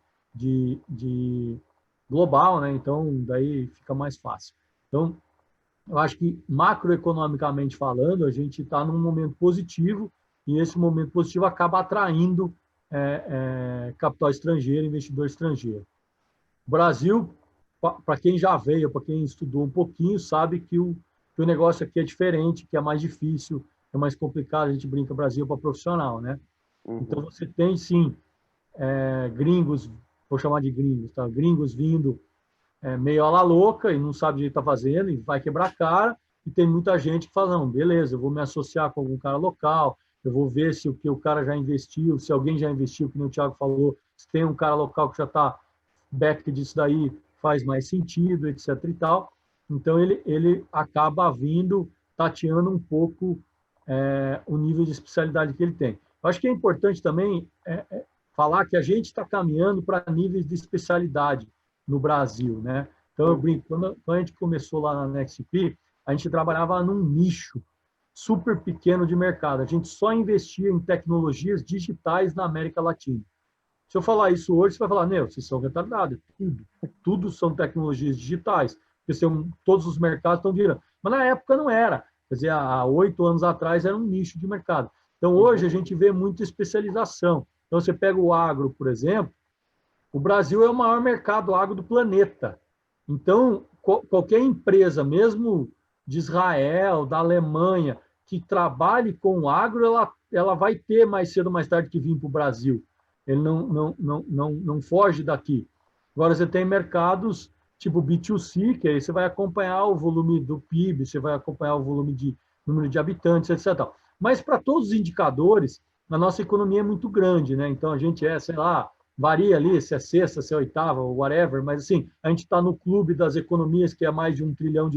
S4: global, né? Então, daí fica mais fácil. Então, eu acho que, macroeconomicamente falando, a gente está num momento positivo e esse momento positivo acaba atraindo capital estrangeiro, investidor estrangeiro. O Brasil, para quem já veio, para quem estudou um pouquinho, sabe que que o negócio aqui é diferente, que é mais difícil, é mais complicado, a gente brinca Brasil para profissional, né? Então, você tem, sim, gringos, vou chamar de gringos, tá? Gringos vindo meio à la louca e não sabe o que está fazendo e vai quebrar a cara, e tem muita gente que fala, não, beleza, eu vou me associar com algum cara local, eu vou ver se o que o cara já investiu, se alguém já investiu, como o Thiago falou, se tem um cara local que já está back disso daí, faz mais sentido, etc. e tal. Então, ele acaba vindo, tateando um pouco o nível de especialidade que ele tem. Eu acho que é importante também falar que a gente está caminhando para níveis de especialidade no Brasil, né? Então, eu brinco, quando a gente começou lá na NextP, a gente trabalhava num nicho super pequeno de mercado. A gente só investia em tecnologias digitais na América Latina. Se eu falar isso hoje, você vai falar, meu, vocês são retardados, tudo são tecnologias digitais, porque todos os mercados estão virando. Mas na época não era. Quer dizer, há 8 anos atrás era um nicho de mercado. Então, hoje a gente vê muita especialização. Então, você pega o agro, por exemplo, o Brasil é o maior mercado agro do planeta. Então, qualquer empresa, mesmo de Israel, da Alemanha, que trabalhe com o agro, ela vai ter mais cedo ou mais tarde que vir para o Brasil. Ele não foge daqui. Agora, você tem mercados tipo B2C, que aí você vai acompanhar o volume do PIB, você vai acompanhar o volume de número de habitantes, etc. Mas, para todos os indicadores, a nossa economia é muito grande, né? Então, a gente sei lá, varia ali se é sexta, se é oitava, whatever, mas assim, a gente está no clube das economias que é mais de $1 trilhão,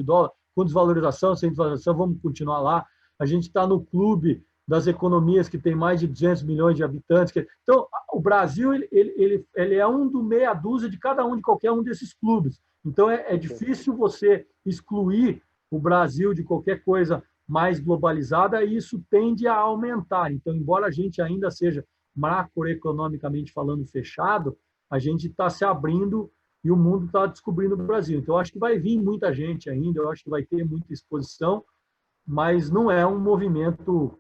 S4: com desvalorização, sem desvalorização, vamos continuar lá. A gente está no clube das economias que tem mais de 200 milhões de habitantes. Então, o Brasil ele é um do meia dúzia de cada um, de qualquer um desses clubes. Então, é difícil você excluir o Brasil de qualquer coisa mais globalizada, e isso tende a aumentar. Então, embora a gente ainda seja macroeconomicamente falando fechado, a gente está se abrindo e o mundo está descobrindo o Brasil. Então, eu acho que vai vir muita gente ainda, eu acho que vai ter muita exposição, mas não é um movimento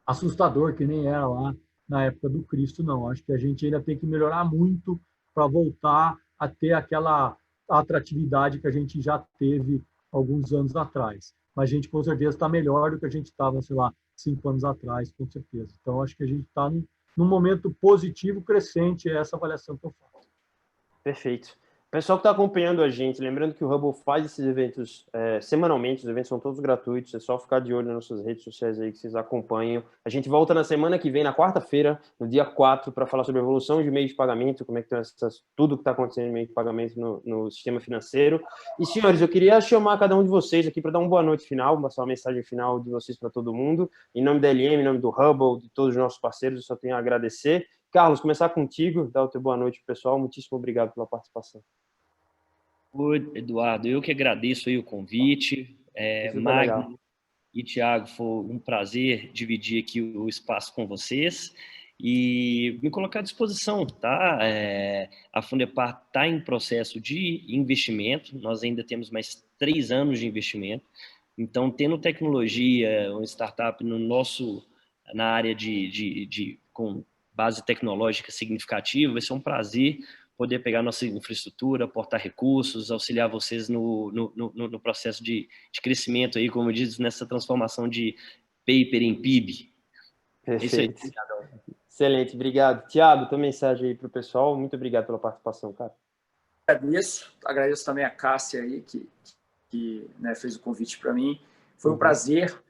S4: assustador que nem era lá na época do Cristo, não. Acho que a gente ainda tem que melhorar muito para voltar a ter aquela atratividade que a gente já teve alguns anos atrás. Mas a gente, com certeza, está melhor do que a gente estava, sei lá, 5 anos atrás, com certeza. Então, acho que a gente está num momento positivo, crescente, é essa avaliação que eu faço.
S1: Perfeito. Pessoal que está acompanhando a gente, lembrando que o Hubble faz esses eventos semanalmente, os eventos são todos gratuitos, é só ficar de olho nas nossas redes sociais aí que vocês acompanham. A gente volta na semana que vem, na quarta-feira, no dia 4, para falar sobre a evolução de meio de pagamento, como é que tem tudo que está acontecendo em meio de pagamento no sistema financeiro. E, senhores, eu queria chamar cada um de vocês aqui para dar uma boa noite final, passar uma mensagem final de vocês para todo mundo. Em nome da LM, em nome do Hubble, de todos os nossos parceiros, eu só tenho a agradecer. Carlos, começar contigo, dar o teu boa noite, pessoal. Muitíssimo obrigado pela participação.
S2: Oi, Eduardo, eu que agradeço aí o convite. Magno e Thiago, foi um prazer dividir aqui o espaço com vocês e me colocar à disposição, tá? A Fundepar está em processo de investimento, nós ainda temos mais 3 anos de investimento, então, tendo tecnologia, uma startup na área com base tecnológica significativa, vai ser um prazer poder pegar nossa infraestrutura, aportar recursos, auxiliar vocês no processo de crescimento, aí, como eu disse, nessa transformação de paper em PIB.
S1: Perfeito. Excelente, obrigado. Tiago, tua mensagem aí para o pessoal. Muito obrigado pela participação, cara.
S3: Agradeço também a Cássia aí, que fez o convite para mim. Foi um prazer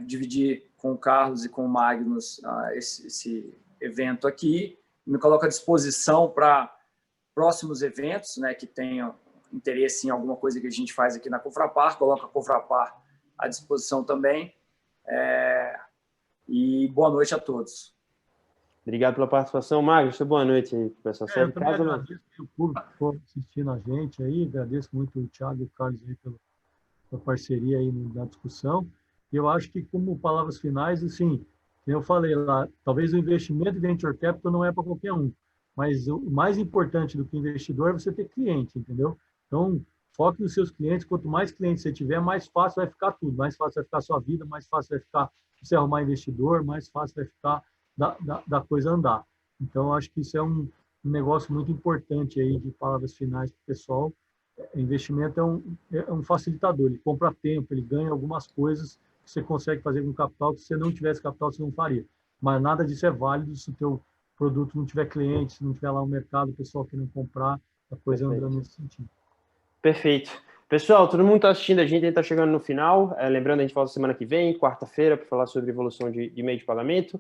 S3: dividir com o Carlos e com o Magnus esse evento aqui. Me coloco à disposição para próximos eventos, que tenham interesse em alguma coisa que a gente faz aqui na Cofrapar. Coloco a Cofrapar à disposição também. E boa noite a todos.
S1: Obrigado pela participação, Magnus. Boa noite aí, pessoal.
S4: Eu também agradeço o público que ficou assistindo a gente aí. Agradeço muito o Thiago e o Carlos aí pela parceria aí na discussão. E eu acho que, como palavras finais, assim, eu falei lá, talvez o investimento em venture capital não é para qualquer um, mas o mais importante do que investidor é você ter cliente, entendeu? Então, foque nos seus clientes. Quanto mais clientes você tiver, mais fácil vai ficar tudo. Mais fácil vai ficar a sua vida, mais fácil vai ficar você arrumar investidor, mais fácil vai ficar da coisa andar. Então, eu acho que isso é um negócio muito importante aí de palavras finais para o pessoal. investimento é um facilitador, ele compra tempo, ele ganha algumas coisas que você consegue fazer com capital, que se você não tivesse capital, você não faria. Mas nada disso é válido se o teu produto não tiver cliente, se não tiver lá um mercado, o pessoal querendo comprar, a coisa andando nesse sentido.
S1: Perfeito. Pessoal, todo mundo está assistindo a gente está chegando no final. Lembrando, a gente volta semana que vem, quarta-feira, para falar sobre evolução de meio de pagamento.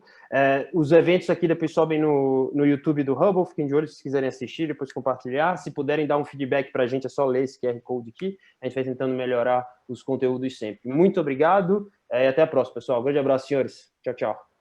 S1: Os eventos aqui depois sobem no YouTube do Hubble, fiquem de olho se quiserem assistir, depois compartilhar. Se puderem dar um feedback para a gente, é só ler esse QR Code aqui. A gente vai tentando melhorar os conteúdos sempre. Muito obrigado e até a próxima, pessoal. Um grande abraço, senhores. Tchau, tchau.